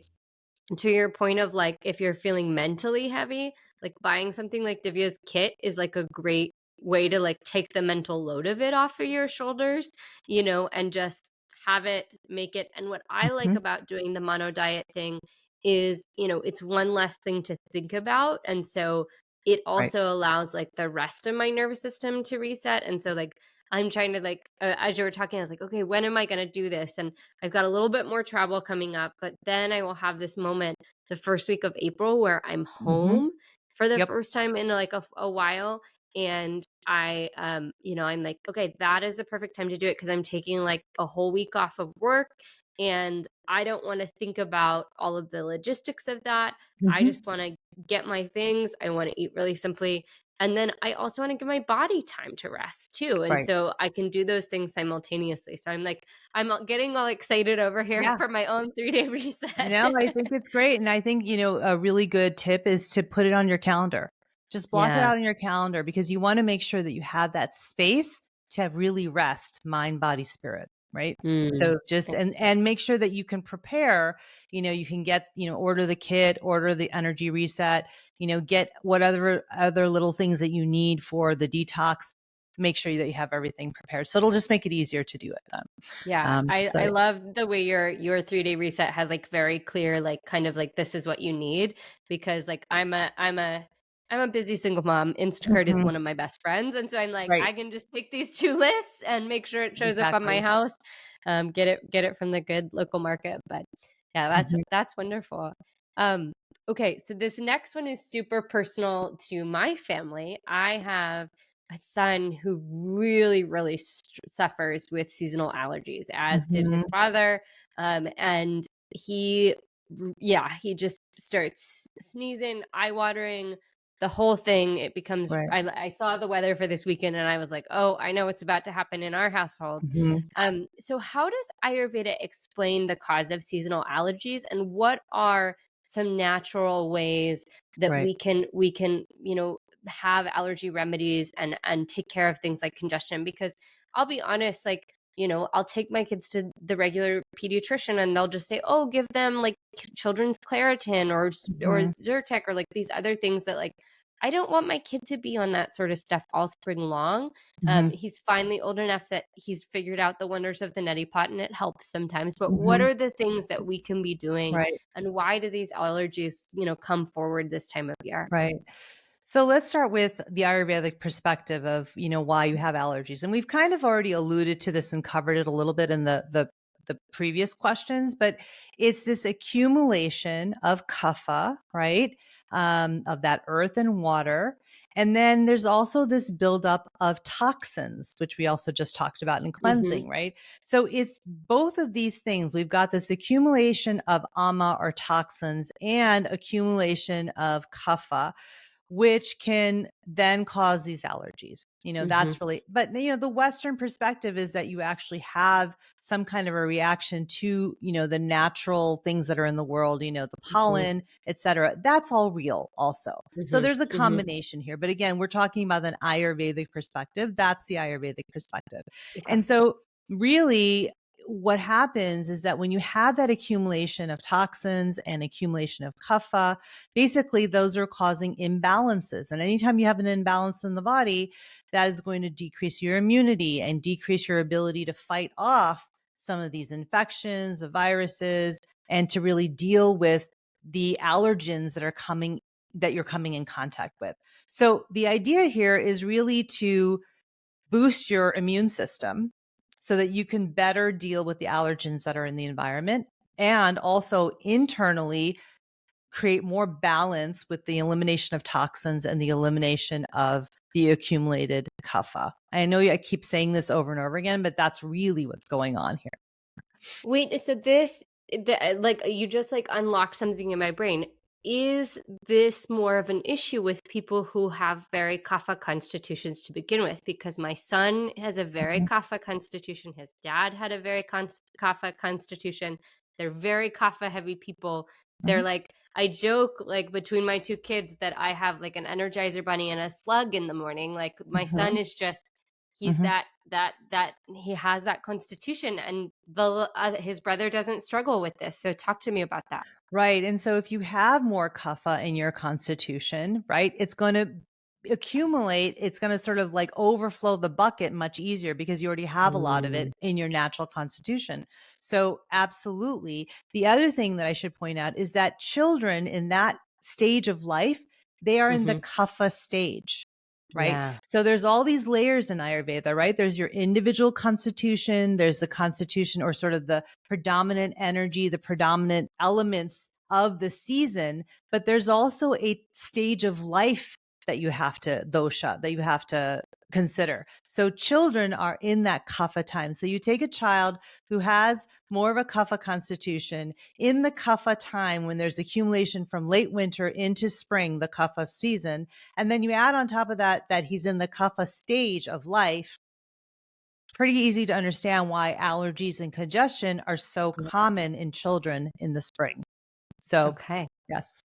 to your point of like if you're feeling mentally heavy, like buying something like Divya's kit is like a great way to like take the mental load of it off of your shoulders, and just have it make it. And what I like Mhm. about doing the mono diet thing is, it's one less thing to think about. And so it Right. also allows like the rest of my nervous system to reset. And so like I'm trying to like as you were talking, I was like, okay, when am I going to do this? And I've got a little bit more travel coming up, but then I will have this moment the first week of April where I'm Mhm. home for the Yep. first time in like a while. And I'm like, okay, that is the perfect time to do it because I'm taking like a whole week off of work and I don't want to think about all of the logistics of that. I Mhm. just want to get my things. I want to eat really simply. And then I also want to give my body time to rest too. And Right. so I can do those things simultaneously. So I'm like, getting all excited over here Yeah. for my own 3-day reset. No, I think it's great. And I think, a really good tip is to put it on your calendar. Just block it Yeah. out on your calendar because you want to make sure that you have that space to really rest mind, body, spirit. Right. Mm. So just, and make sure that you can prepare, you can get, order the kit, order the energy reset, get what other little things that you need for the detox. Make sure that you have everything prepared. So it'll just make it easier to do it then. Yeah, I So love the way your 3-day reset has like very clear like kind of like this is what you need because like I'm a I'm a busy single mom. Instacart is Mhm. one of my best friends, and so I'm like, Right. I can just pick these 2 lists and make sure it shows up on my Exactly. house, get it from the good local market, but yeah, Mhm. that's wonderful. Um, okay, so this next one is super personal to my family. I have a son who really, really suffers with seasonal allergies, as did his Mhm. father, and he yeah, he just starts sneezing, eye watering, the whole thing. It becomes Right. I saw the weather for this weekend and I was like, "Oh, I know what's about to happen in our household." Mhm. So how does Ayurveda explain the cause of seasonal allergies, and what are some natural ways that Right. we can, have allergy remedies and take care of things like congestion? Because I'll be honest, like, I'll take my kids to the regular pediatrician and they'll just say, "Oh, give them like children's Claritin or Mhm. Zyrtec or like these other things that like I don't want my kid to be on that sort of stuff all spring long." Mhm. He's finally old enough that he's figured out the wonders of the neti pot and it helps sometimes. But what Mhm. are the things that we can be doing, Right. and why do these allergies, come forward this time of year? Right. So let's start with the Ayurvedic perspective of, why you have allergies. And we've kind of already alluded to this and covered it a little bit in the previous questions, but it's this accumulation of kapha, right? Of that earth and water. And then there's also this buildup of toxins, which we also just talked about in Hmm. cleansing, right? So it's both of these things. We've got this accumulation of ama or toxins and accumulation of kapha, which can then cause these allergies. Hmm. That's really, but the Western perspective is that you actually have some kind of a reaction to, the natural things that are in the world, the Hmm. pollen, et cetera. That's all real also. So Hmm. there's a Hmm. combination here. But again, we're talking about an Ayurvedic perspective. That's the Ayurvedic perspective. Okay. And so really, what happens is that when you have that accumulation of toxins and accumulation of kapha, basically those are causing imbalances. And anytime you have an imbalance in the body, that is going to decrease your immunity and decrease your ability to fight off some of these infections, the viruses, and to really deal with the allergens that you're coming in contact with. So the idea here is really to boost your immune system so that you can better deal with the allergens that are in the environment, and also internally create more balance with the elimination of toxins and the elimination of the accumulated kapha. I know I keep saying this over and over again, but that's really what's going on here. Wait, so like you just like unlocked something in my brain. Is this more of an issue with people who have very kapha constitutions to begin with? Because my son has a very Mhm, kapha constitution. His dad had a very kapha constitution. They're very kapha heavy people. They're mhm, like, I joke like between my two kids that I have like an Energizer bunny and a slug in the morning. Like my son mhm, is just he's mhm. that he has that constitution, and the his brother doesn't struggle with this. So talk to me about that. Right. And so if you have more kapha in your constitution, right, it's going to accumulate. It's going to sort of like overflow the bucket much easier because you already have a lot of Mm. it in your natural constitution. So, absolutely. The other thing that I should point out is that children in that stage of life, they are in the Mhm. kapha stage. Right. Yeah. So there's all these layers in Ayurveda, right? There's your individual constitution, there's the constitution or sort of the predominant energy, the predominant elements of the season, but there's also a stage of life that you have to dosha, that you have to consider. So children are in that kapha time. So you take a child who has more of a kapha constitution in the kapha time when there's accumulation from late winter into spring, the kapha season, and then you add on top of that that he's in the kapha stage of life. Pretty easy to understand why allergies and congestion are so common in children in the spring. So, Okay. yes,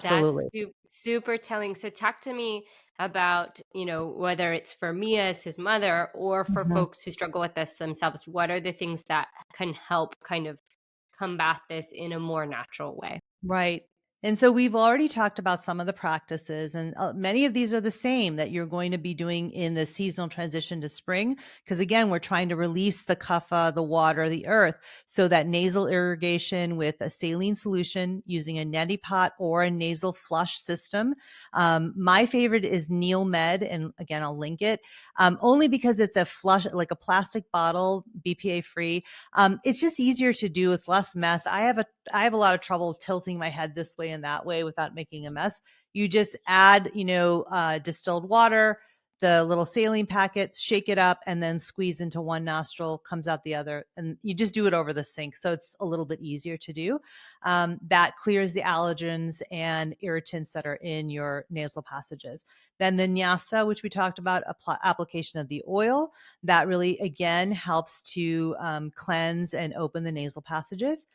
That's absolutely. super telling. So talk to me about, whether it's for me as his mother or for Mhm. folks who struggle with this themselves, what are the things that can help kind of combat this in a more natural way? Right. And so we've already talked about some of the practices, and many of these are the same that you're going to be doing in the seasonal transition to spring. Because again, we're trying to release the kapha, the water, the earth. So that nasal irrigation with a saline solution using a neti pot or a nasal flush system. My favorite is Neil Med. And again, I'll link it only because it's a flush, like a plastic bottle, BPA free. It's just easier to do. It's less mess. I have a lot of trouble tilting my head this way and that way without making a mess. You just add, distilled water, the little saline packets, shake it up, and then squeeze into one nostril, comes out the other. And you just do it over the sink. So it's a little bit easier to do. That clears the allergens and irritants that are in your nasal passages. Then the nyasa, which we talked about, application of the oil, that really, again, helps to cleanse and open the nasal passages.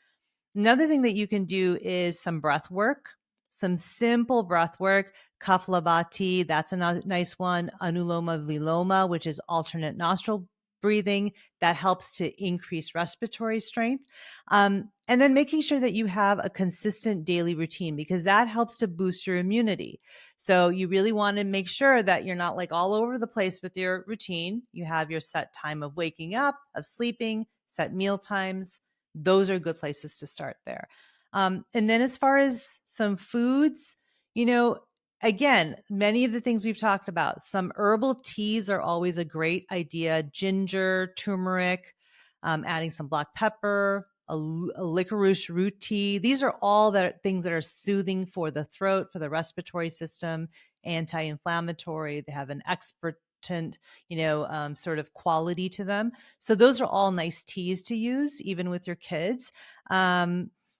Another thing that you can do is some breath work, some simple breath work. Kapalabhati, that's a nice one. Anuloma viloma, which is alternate nostril breathing, that helps to increase respiratory strength. And then making sure that you have a consistent daily routine, because that helps to boost your immunity. So you really want to make sure that you're not like all over the place with your routine. You have your set time of waking up, of sleeping, set meal times. Those are good places to start there. And then as far as some foods, you know, again, many of the things we've talked about, some herbal teas are always a great idea. Ginger, turmeric, adding some black pepper, a licorice root tea. These are all things that are soothing for the throat, for the respiratory system, anti-inflammatory. They have an expectorant, sort of quality to them. So those are all nice teas to use, even with your kids.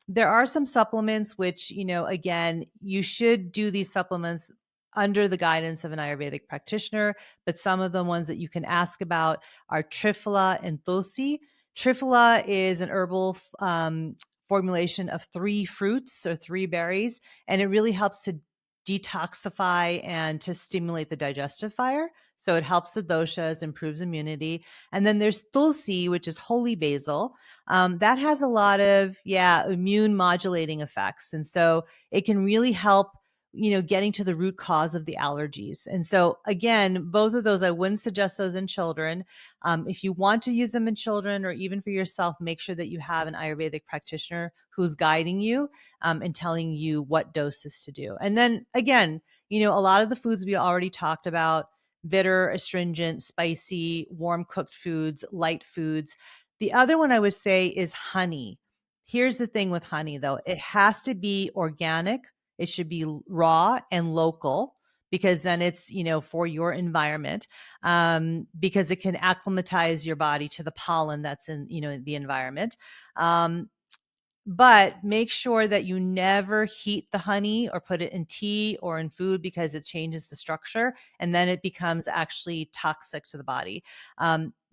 There are some supplements which, again, you should do these supplements under the guidance of an Ayurvedic practitioner, but some of the ones that you can ask about are Triphala and Tulsi. Triphala is an herbal formulation of 3 fruits or 3 berries, and it really helps to detoxify and to stimulate the digestive fire. So it helps the doshas, improves immunity. And then there's Tulsi, which is holy basil. That has a lot of, immune modulating effects. And so it can really help, getting to the root cause of the allergies. And so again, both of those, I wouldn't suggest those in children. If you want to use them in children or even for yourself, make sure that you have an Ayurvedic practitioner who's guiding you and telling you what doses to do. And then again, a lot of the foods we already talked about, bitter, astringent, spicy, warm cooked foods, light foods. The other one I would say is honey. Here's the thing with honey, though. It has to be organic. It should be raw and local, because then it's, for your environment, because it can acclimatize your body to the pollen that's in, the environment. But make sure that you never heat the honey or put it in tea or in food, because it changes the structure and then it becomes actually toxic to the body.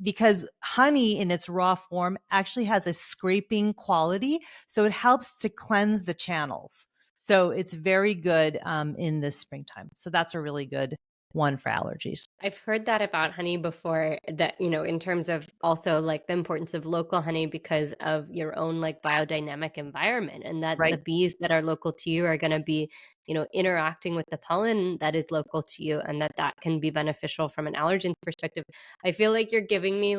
Because honey in its raw form actually has a scraping quality. So it helps to cleanse the channels. So it's very good in this springtime. So that's a really good one for allergies. I've heard that about honey before, that, in terms of also like the importance of local honey because of your own like biodynamic environment, and that the Right. bees that are local to you are going to be, interacting with the pollen that is local to you, and that can be beneficial from an allergen perspective. I feel like you're giving me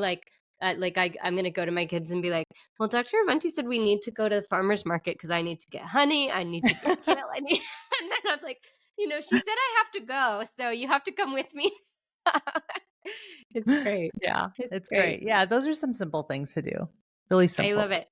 I'm going to go to my kids and be like, well, Dr. Avanti said we need to go to the farmer's market because I need to get honey. I need to get kale. I need, and then I'm like, she said I have to go, so you have to come with me. It's great. Yeah, It's it's great. great. Yeah, those are some simple things to do. Really I simple. love it.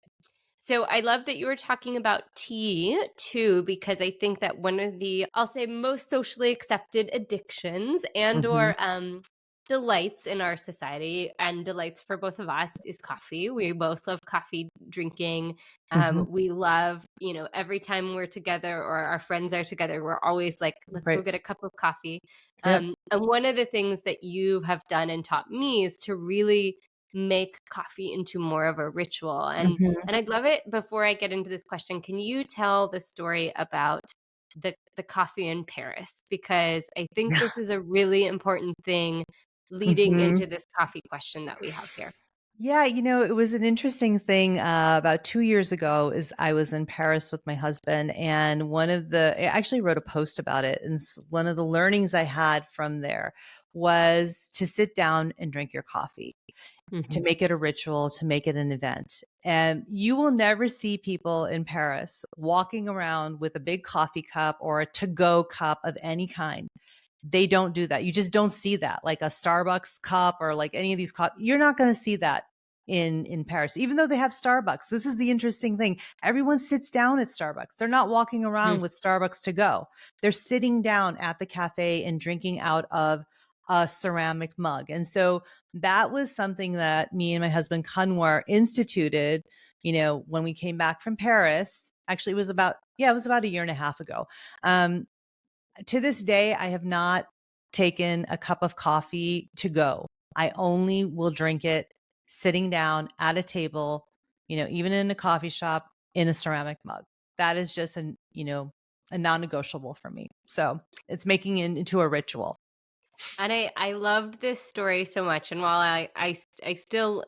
So I love that you were talking about tea too, because I think that one of the, I'll say, most socially accepted addictions and Mhm. or delights in our society, and delights for both of us, is coffee. We both love coffee drinking. Mhm. We love, every time we're together or our friends are together, we're always like, let's go Right. get a cup of coffee. Yep. And one of the things that you have done and taught me is to really make coffee into more of a ritual. Mhm. And I'd love it, before I get into this question, can you tell the story about the coffee in Paris? Because I think this is a really important thing leading Mhm. into this coffee question that we have here. Yeah, it was an interesting thing. About 2 years ago, is I was in Paris with my husband, and I actually wrote a post about it. And one of the learnings I had from there was to sit down and drink your coffee, to Mhm. make it a ritual, to make it an event. And you will never see people in Paris walking around with a big coffee cup or a to go cup of any kind. They don't do that. You just don't see that, like a Starbucks cup or like any of these cups. You're not going to see that in Paris, even though they have Starbucks. This is the interesting thing. Everyone sits down at Starbucks. They're not walking Mm. around with Starbucks to go. They're sitting down at the cafe and drinking out of a ceramic mug. And so that was something that me and my husband Kanwar instituted, when we came back from Paris. Actually, it was about a year and a half ago. To this day, I have not taken a cup of coffee to go. I only will drink it sitting down at a table, even in a coffee shop, in a ceramic mug. That is just a non-negotiable for me. So it's making it into a ritual. And I loved this story so much, and while I still,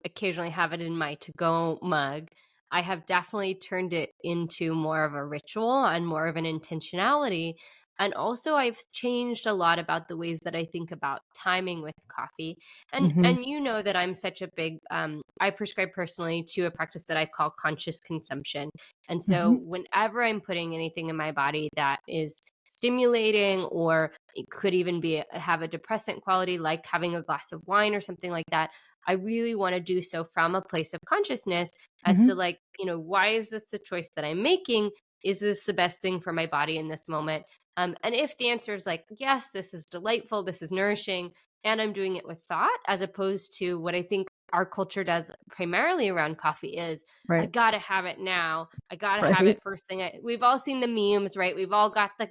occasionally have it in my to-go mug, I have definitely turned it into more of a ritual and more of an intentionality, and also I've changed a lot about the ways that I think about timing with coffee, and Hmm. and you know that I'm such a big, I prescribe personally to a practice that I call conscious consumption, and so Hmm. whenever I'm putting anything in my body that is stimulating, or it could even be have a depressant quality, like having a glass of wine or something like that. I really want to do so from a place of consciousness as to, Hmm. like, why is this the choice that I'm making? Is this the best thing for my body in this moment? And if the answer is like, yes, this is delightful, this is nourishing, and I'm doing it with thought, as opposed to what I think our culture does primarily around coffee is, I Right. gotta have it now. I gotta have Right. it first thing. We've all seen the memes, right? We've all got the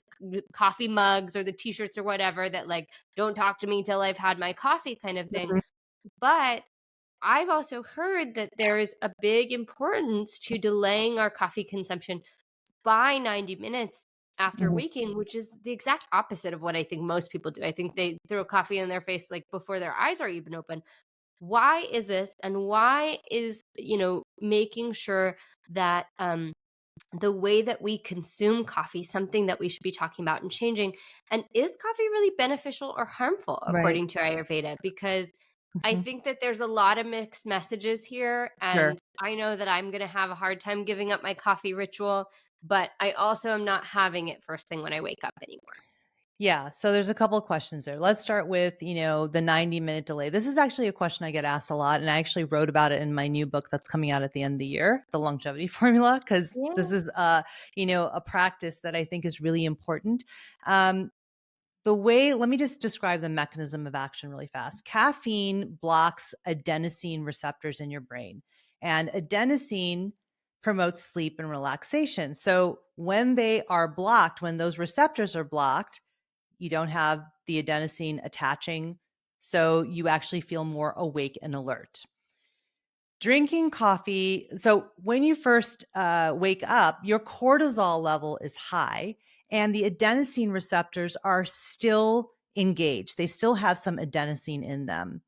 coffee mugs or the t-shirts or whatever that, like, don't talk to me till I've had my coffee kind of thing. Mhm. But I've also heard that there is a big importance to delaying our coffee consumption by 90 minutes after Mhm. waking, which is the exact opposite of what I think most people do. I think they throw coffee in their face like before their eyes are even open. Why is this? And why is, making sure that the way that we consume coffee something that we should be talking about and changing? And is coffee really beneficial or harmful Right. according to Ayurveda? Because I Mhm. think that there's a lot of mixed messages here, Sure. and I know that I'm going to have a hard time giving up my coffee ritual, but I also am not having it first thing when I wake up anymore. Yeah. So there's a couple of questions there. Let's start with, the 90-minute delay. This is actually a question I get asked a lot. And I actually wrote about it in my new book that's coming out at the end of the year, The Longevity Formula, because this Yeah. is, a practice that I think is really important. Um, let me just describe the mechanism of action really fast. Caffeine blocks adenosine receptors in your brain, and adenosine promotes sleep and relaxation. So when those receptors are blocked, you don't have the adenosine attaching. So you actually feel more awake and alert. Drinking coffee. So when you first wake up, your cortisol level is high and the adenosine receptors are still engaged. They still have some adenosine in them.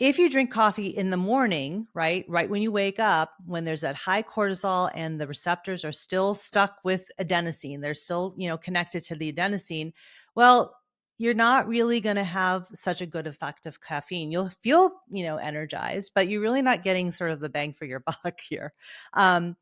If you drink coffee in the morning, right when you wake up, when there's that high cortisol and the receptors are still stuck with adenosine, they're still, connected to the adenosine. Well, you're not really going to have such a good effect of caffeine. You'll feel, energized, but you're really not getting sort of the bang for your buck here. Um,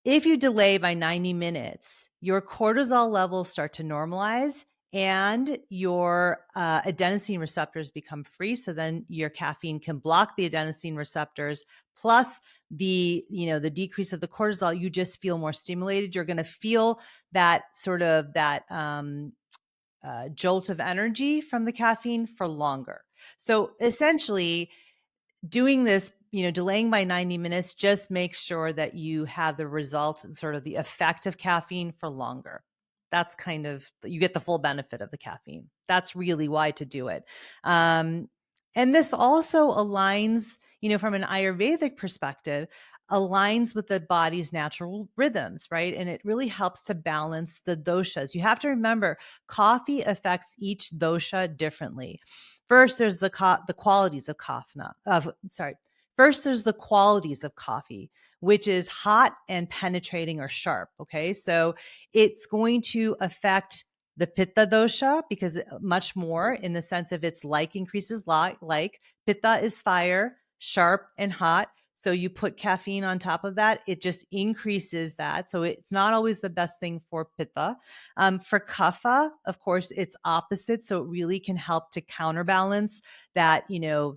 if you delay by 90 minutes, your cortisol levels start to normalize and your adenosine receptors become free. So then your caffeine can block the adenosine receptors, plus the decrease of the cortisol. You just feel more stimulated. You're going to feel that jolt of energy from the caffeine for longer. So essentially, doing this, delaying by 90 minutes just makes sure that you have the results and sort of the effect of caffeine for longer. That's you get the full benefit of the caffeine. That's really why to do it. And this also aligns, from an Ayurvedic perspective. aligns with the body's natural rhythms, right? And it really helps to balance the doshas. You have to remember coffee affects each dosha differently. First, there's the qualities of First, there's the qualities of coffee, which is hot and penetrating or sharp. Okay. So it's going to affect the pitta dosha because much more in the sense of its like increases like. Pitta is fire, sharp and hot. So you put caffeine on top of that, it just increases that. So it's not always the best thing for pitta. For kapha, of course, it's opposite. So it really can help to counterbalance that,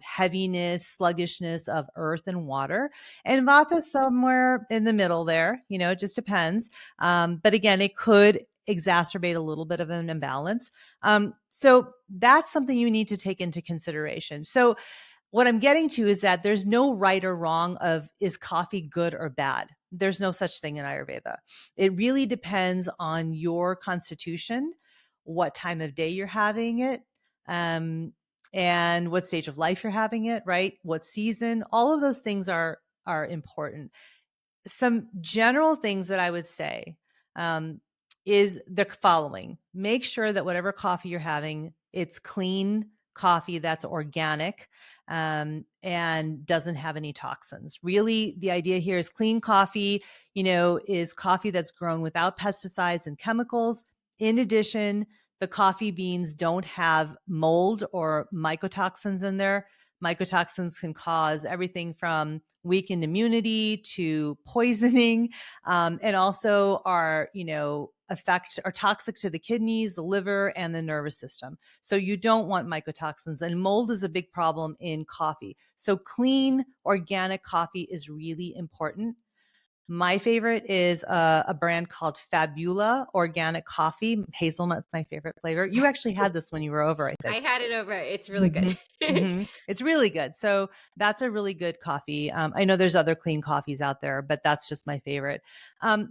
heaviness, sluggishness of earth and water. And vata somewhere in the middle there, it just depends. But again, it could exacerbate a little bit of an imbalance. So that's something you need to take into consideration. So what I'm getting to is that there's no right or wrong of is coffee good or bad. There's no such thing in Ayurveda. It really depends on your constitution, what time of day you're having it, um, and what stage of life you're having it, right? What season? All of those things are important. Some general things that I would say is the following: make sure that whatever coffee you're having, it's clean coffee that's organic and doesn't have any toxins. Really, the idea here is clean coffee, is coffee that's grown without pesticides and chemicals. In addition, the coffee beans don't have mold or mycotoxins in there. Mycotoxins can cause everything from weakened immunity to poisoning, and also are, are toxic to the kidneys, the liver, and the nervous system. So you don't want mycotoxins, and mold is a big problem in coffee. So clean, organic coffee is really important. My favorite is a brand called Fabula Organic Coffee. Hazelnut's my favorite flavor. You actually had this when you were over, I think. I had it over. It's really good. Mhm, mhm. It's really good. So that's a really good coffee. I know there's other clean coffees out there, but that's just my favorite.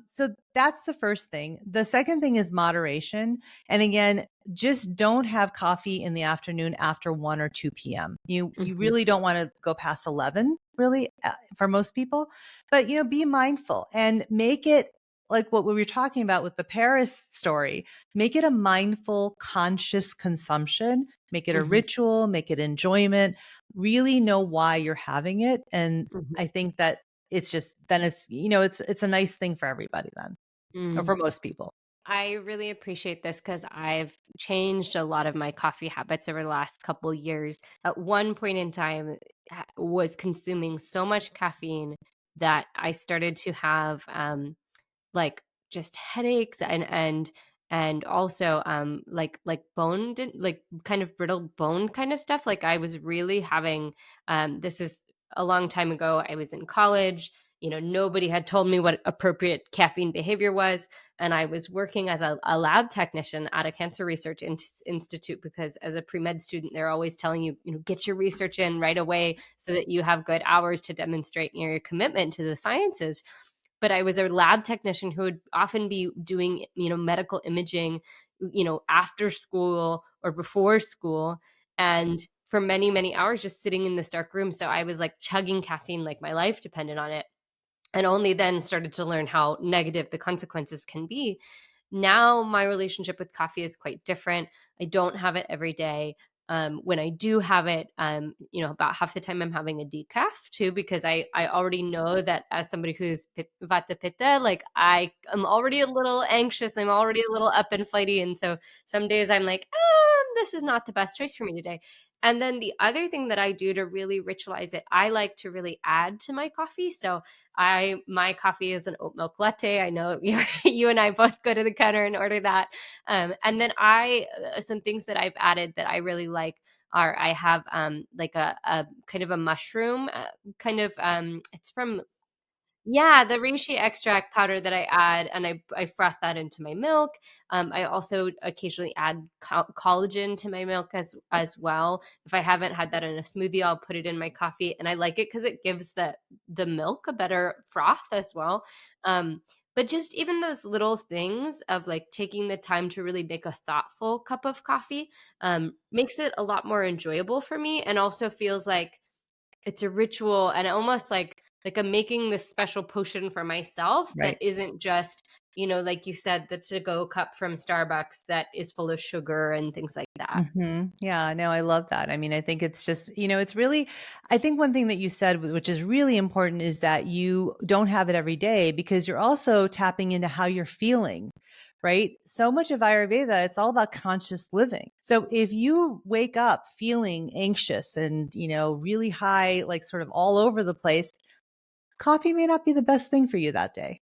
So that's the first thing. The second thing is moderation. And again, just don't have coffee in the afternoon after 1 or 2 p.m. You Mhm. really don't want to go past 11, really, for most people. But be mindful and make it like what we were talking about with the Paris story. Make it a mindful, conscious consumption. Make it a Mhm. ritual, make it enjoyment, really know why you're having it. And Mhm. I think that it's just, then it's a nice thing for everybody then, or Mm. for most people. I really appreciate this because I've changed a lot of my coffee habits over the last couple years. At one point in time, was consuming so much caffeine that I started to have like just headaches and also like like kind of brittle bone kind of stuff. Like I was really having this is a long time ago. I was in college. Nobody had told me what appropriate caffeine behavior was, and I was working as a lab technician at a cancer research institute, because as a pre-med student they're always telling you, get your research in right away so that you have good hours to demonstrate your commitment to the sciences. But I was a lab technician who would often be doing, medical imaging, after school or before school. And for many, many hours, just sitting in this dark room. So I was like chugging caffeine like my life depended on it. And only then started to learn how negative the consequences can be. Now my relationship with coffee is quite different. I don't have it every day. When I do have it, about half the time I'm having a decaf too, because I already know that as somebody who's vata pitta, like I am already a little anxious. I'm already a little up and flighty, and so some days I'm like, this is not the best choice for me today. And then the other thing that I do to really ritualize it, I like to really add to my coffee. So my coffee is an oat milk latte. I know you and I both go to the counter and order that. And then some things that I've added that I really like are I have like a kind of a mushroom kind of it's from yeah, the reishi extract powder that I add, and I froth that into my milk. I also occasionally add collagen to my milk as well. If I haven't had that in a smoothie, I'll put it in my coffee, and I like it because it gives the milk a better froth as well. But just even those little things of like taking the time to really make a thoughtful cup of coffee makes it a lot more enjoyable for me, and also feels like it's a ritual and almost like I'm making this special potion for myself that Right. isn't just, like you said, the to go cup from Starbucks that is full of sugar and things like that. Yeah, no, I love that. I mean, I think it's just, it's really, I think one thing that you said, which is really important, is that you don't have it every day because you're also tapping into how you're feeling, right? So much of Ayurveda, it's all about conscious living. So if you wake up feeling anxious and, really high, like sort of all over the place, coffee may not be the best thing for you that day.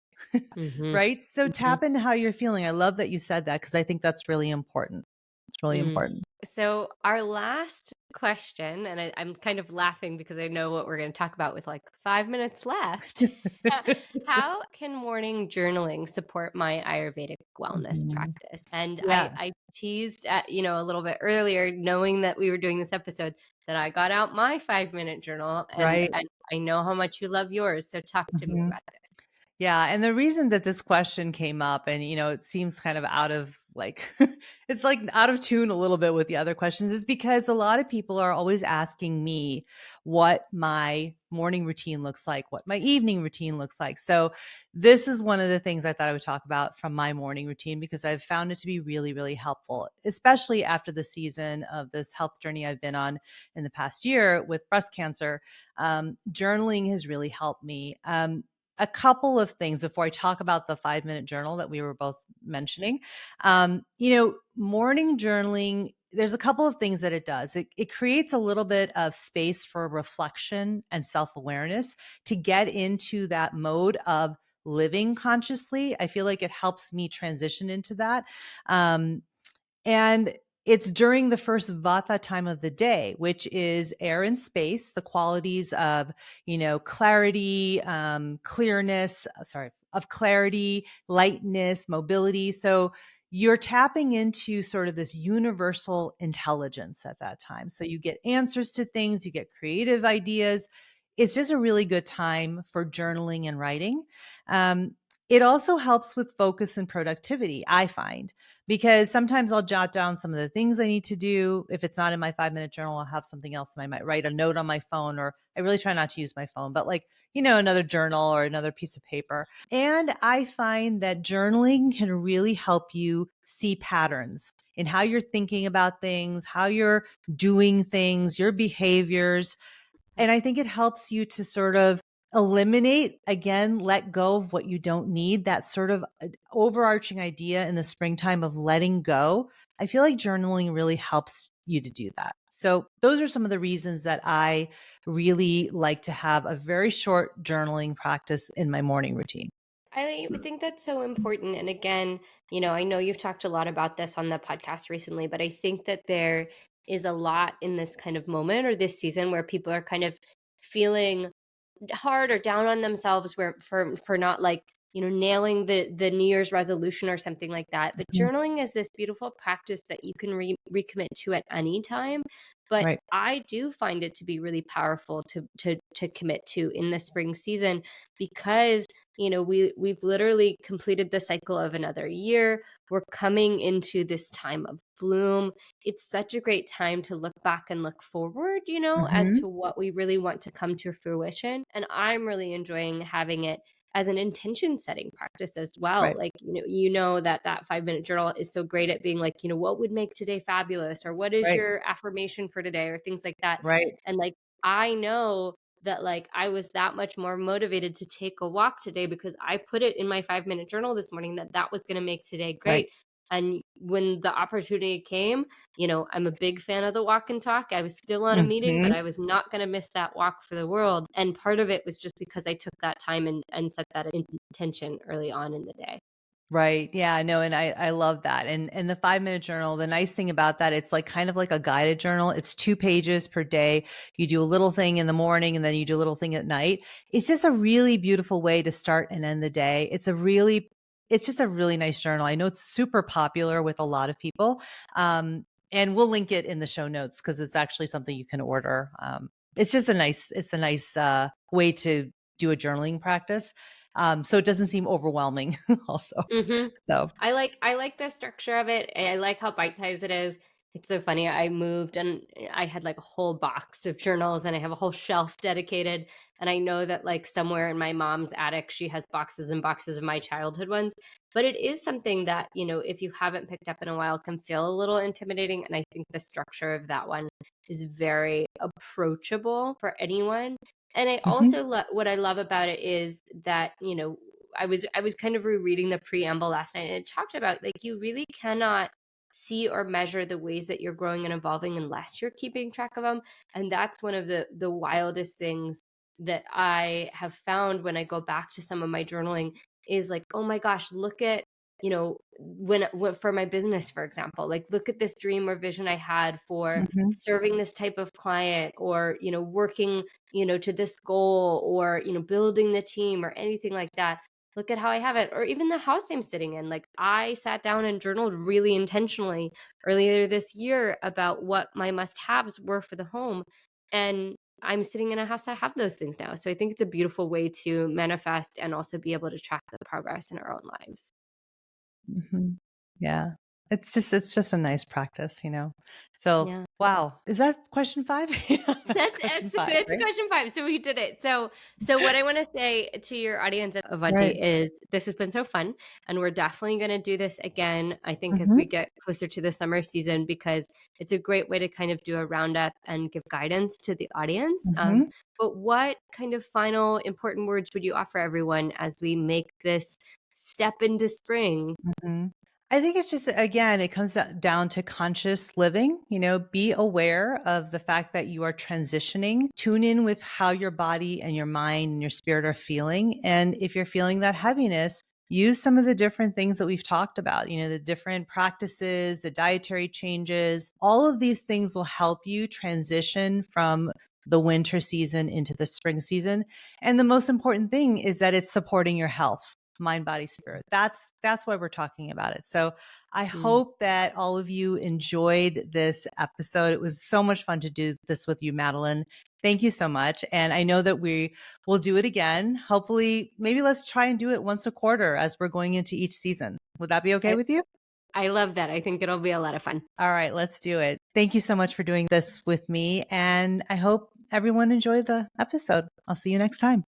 Mhm. Right? So Mhm. tap into how you're feeling. I love that you said that because I think that's really important. It's really Mm. important. So our last question, and I'm kind of laughing because I know what we're going to talk about with like 5 minutes left. How can morning journaling support my Ayurvedic wellness Mhm. practice? And I, Yeah, I teased at, a little bit earlier, knowing that we were doing this episode, that I got out my 5 minute journal, and right. I know how much you love yours. So talk to me Mhm. about this. Yeah, and the reason that this question came up and, it seems kind of out of like it's like out of tune a little bit with the other questions is because a lot of people are always asking me what my morning routine looks like, what my evening routine looks like. So, this is one of the things I thought I would talk about from my morning routine because I've found it to be really, really helpful, especially after the season of this health journey I've been on in the past year with breast cancer. Journaling has really helped me. A couple of things before I talk about the 5 minute journal that we were both mentioning. Morning journaling, there's a couple of things that it does. It creates a little bit of space for reflection and self awareness to get into that mode of living consciously. I feel like it helps me transition into that. Um, and it's during the first vata time of the day, which is air and space, the qualities of, clarity, clearness, of clarity, lightness, mobility. So you're tapping into sort of this universal intelligence at that time. So you get answers to things, you get creative ideas. It's just a really good time for journaling and writing. Um, it also helps with focus and productivity, I find, because sometimes I'll jot down some of the things I need to do. If it's not in my 5 minute journal, I'll have something else and I might write a note on my phone, or I really try not to use my phone, but like, another journal or another piece of paper. And I find that journaling can really help you see patterns in how you're thinking about things, how you're doing things, your behaviors. And I think it helps you to sort of eliminate, again, let go of what you don't need. That sort of overarching idea in the springtime of letting go. I feel like journaling really helps you to do that. So, those are some of the reasons that I really like to have a very short journaling practice in my morning routine. I think that's so important. And again, I know you've talked a lot about this on the podcast recently, but I think that there is a lot in this kind of moment or this season where people are kind of feeling hard or down on themselves where for not like nailing the New Year's resolution or something like that. But Mhm. journaling is this beautiful practice that you can recommit to at any time. But Right. I do find it to be really powerful to commit to in the spring season, because we've literally completed the cycle of another year. We're coming into this time of bloom. It's such a great time to look back and look forward, as Hmm. to what we really want to come to fruition. And I'm really enjoying having it as an intention setting practice as well. Right. Like, that 5 minute journal is so great at being like, what would make today fabulous, or what is Right. your affirmation for today, or things like that. Right. And like, I know that like I was that much more motivated to take a walk today because I put it in my 5 minute journal this morning that that was going to make today Right. great. And when the opportunity came, I'm a big fan of the walk and talk. I was still on a meeting, but Hmm. I was not going to miss that walk for the world. And part of it was just because I took that time and set that intention early on in the day. Right. Yeah, no, and I love that. And the 5 minute journal, the nice thing about that, it's like kind of like a guided journal. It's 2 pages per day. You do a little thing in the morning and then you do a little thing at night. It's just a really beautiful way to start and end the day. It's just a really nice journal. I know it's super popular with a lot of people. And we'll link it in the show notes because it's actually something you can order. It's a nice way to do a journaling practice. So it doesn't seem overwhelming also. Mhm. So I like the structure of it. I like how bite-sized it is. It's so funny. I moved and I had like a whole box of journals and I have a whole shelf dedicated. And I know that like somewhere in my mom's attic, she has boxes and boxes of my childhood ones. But it is something that, if you haven't picked up in a while, can feel a little intimidating. And I think the structure of that one is very approachable for anyone. And I Hmm. also what I love about it is that, I was kind of rereading the preamble last night and it talked about like you really cannot see or measure the ways that you're growing and evolving unless you're keeping track of them. And that's one of the wildest things that I have found when I go back to some of my journaling is like, oh my gosh, look at, when for my business, for example, like look at this dream or vision I had for Hmm. serving this type of client or, working, to this goal or, building the team or anything like that. Look at how I have it, or even the house I'm sitting in. Like I sat down and journaled really intentionally earlier this year about what my must-haves were for the home. And I'm sitting in a house that have those things now. So I think it's a beautiful way to manifest and also be able to track the progress in our own lives. Hmm. Yeah. It's just a nice practice, you know? So, Yeah. wow. Is that question 5? Yeah, that's question That's 5, it's right? question 5, so we did it. So what I wanna say to your audience at Avanti Right. is this has been so fun, and we're definitely gonna do this again, I think, as we Mhm. get closer to the summer season because it's a great way to kind of do a roundup and give guidance to the audience. Mhm. But what kind of final important words would you offer everyone as we make this step into spring? Mhm. I think it's just, again, it comes down to conscious living. Be aware of the fact that you are transitioning. Tune in with how your body and your mind and your spirit are feeling. And if you're feeling that heaviness, use some of the different things that we've talked about, the different practices, the dietary changes. All of these things will help you transition from the winter season into the spring season. And the most important thing is that it's supporting your health, mind, body, spirit. That's why we're talking about it. So I Mm. hope that all of you enjoyed this episode. It was so much fun to do this with you, Madeline. Thank you so much. And I know that we will do it again. Hopefully, maybe let's try and do it once a quarter as we're going into each season. Would that be okay I with you? I love that. I think it'll be a lot of fun. All right, let's do it. Thank you so much for doing this with me. And I hope everyone enjoyed the episode. I'll see you next time.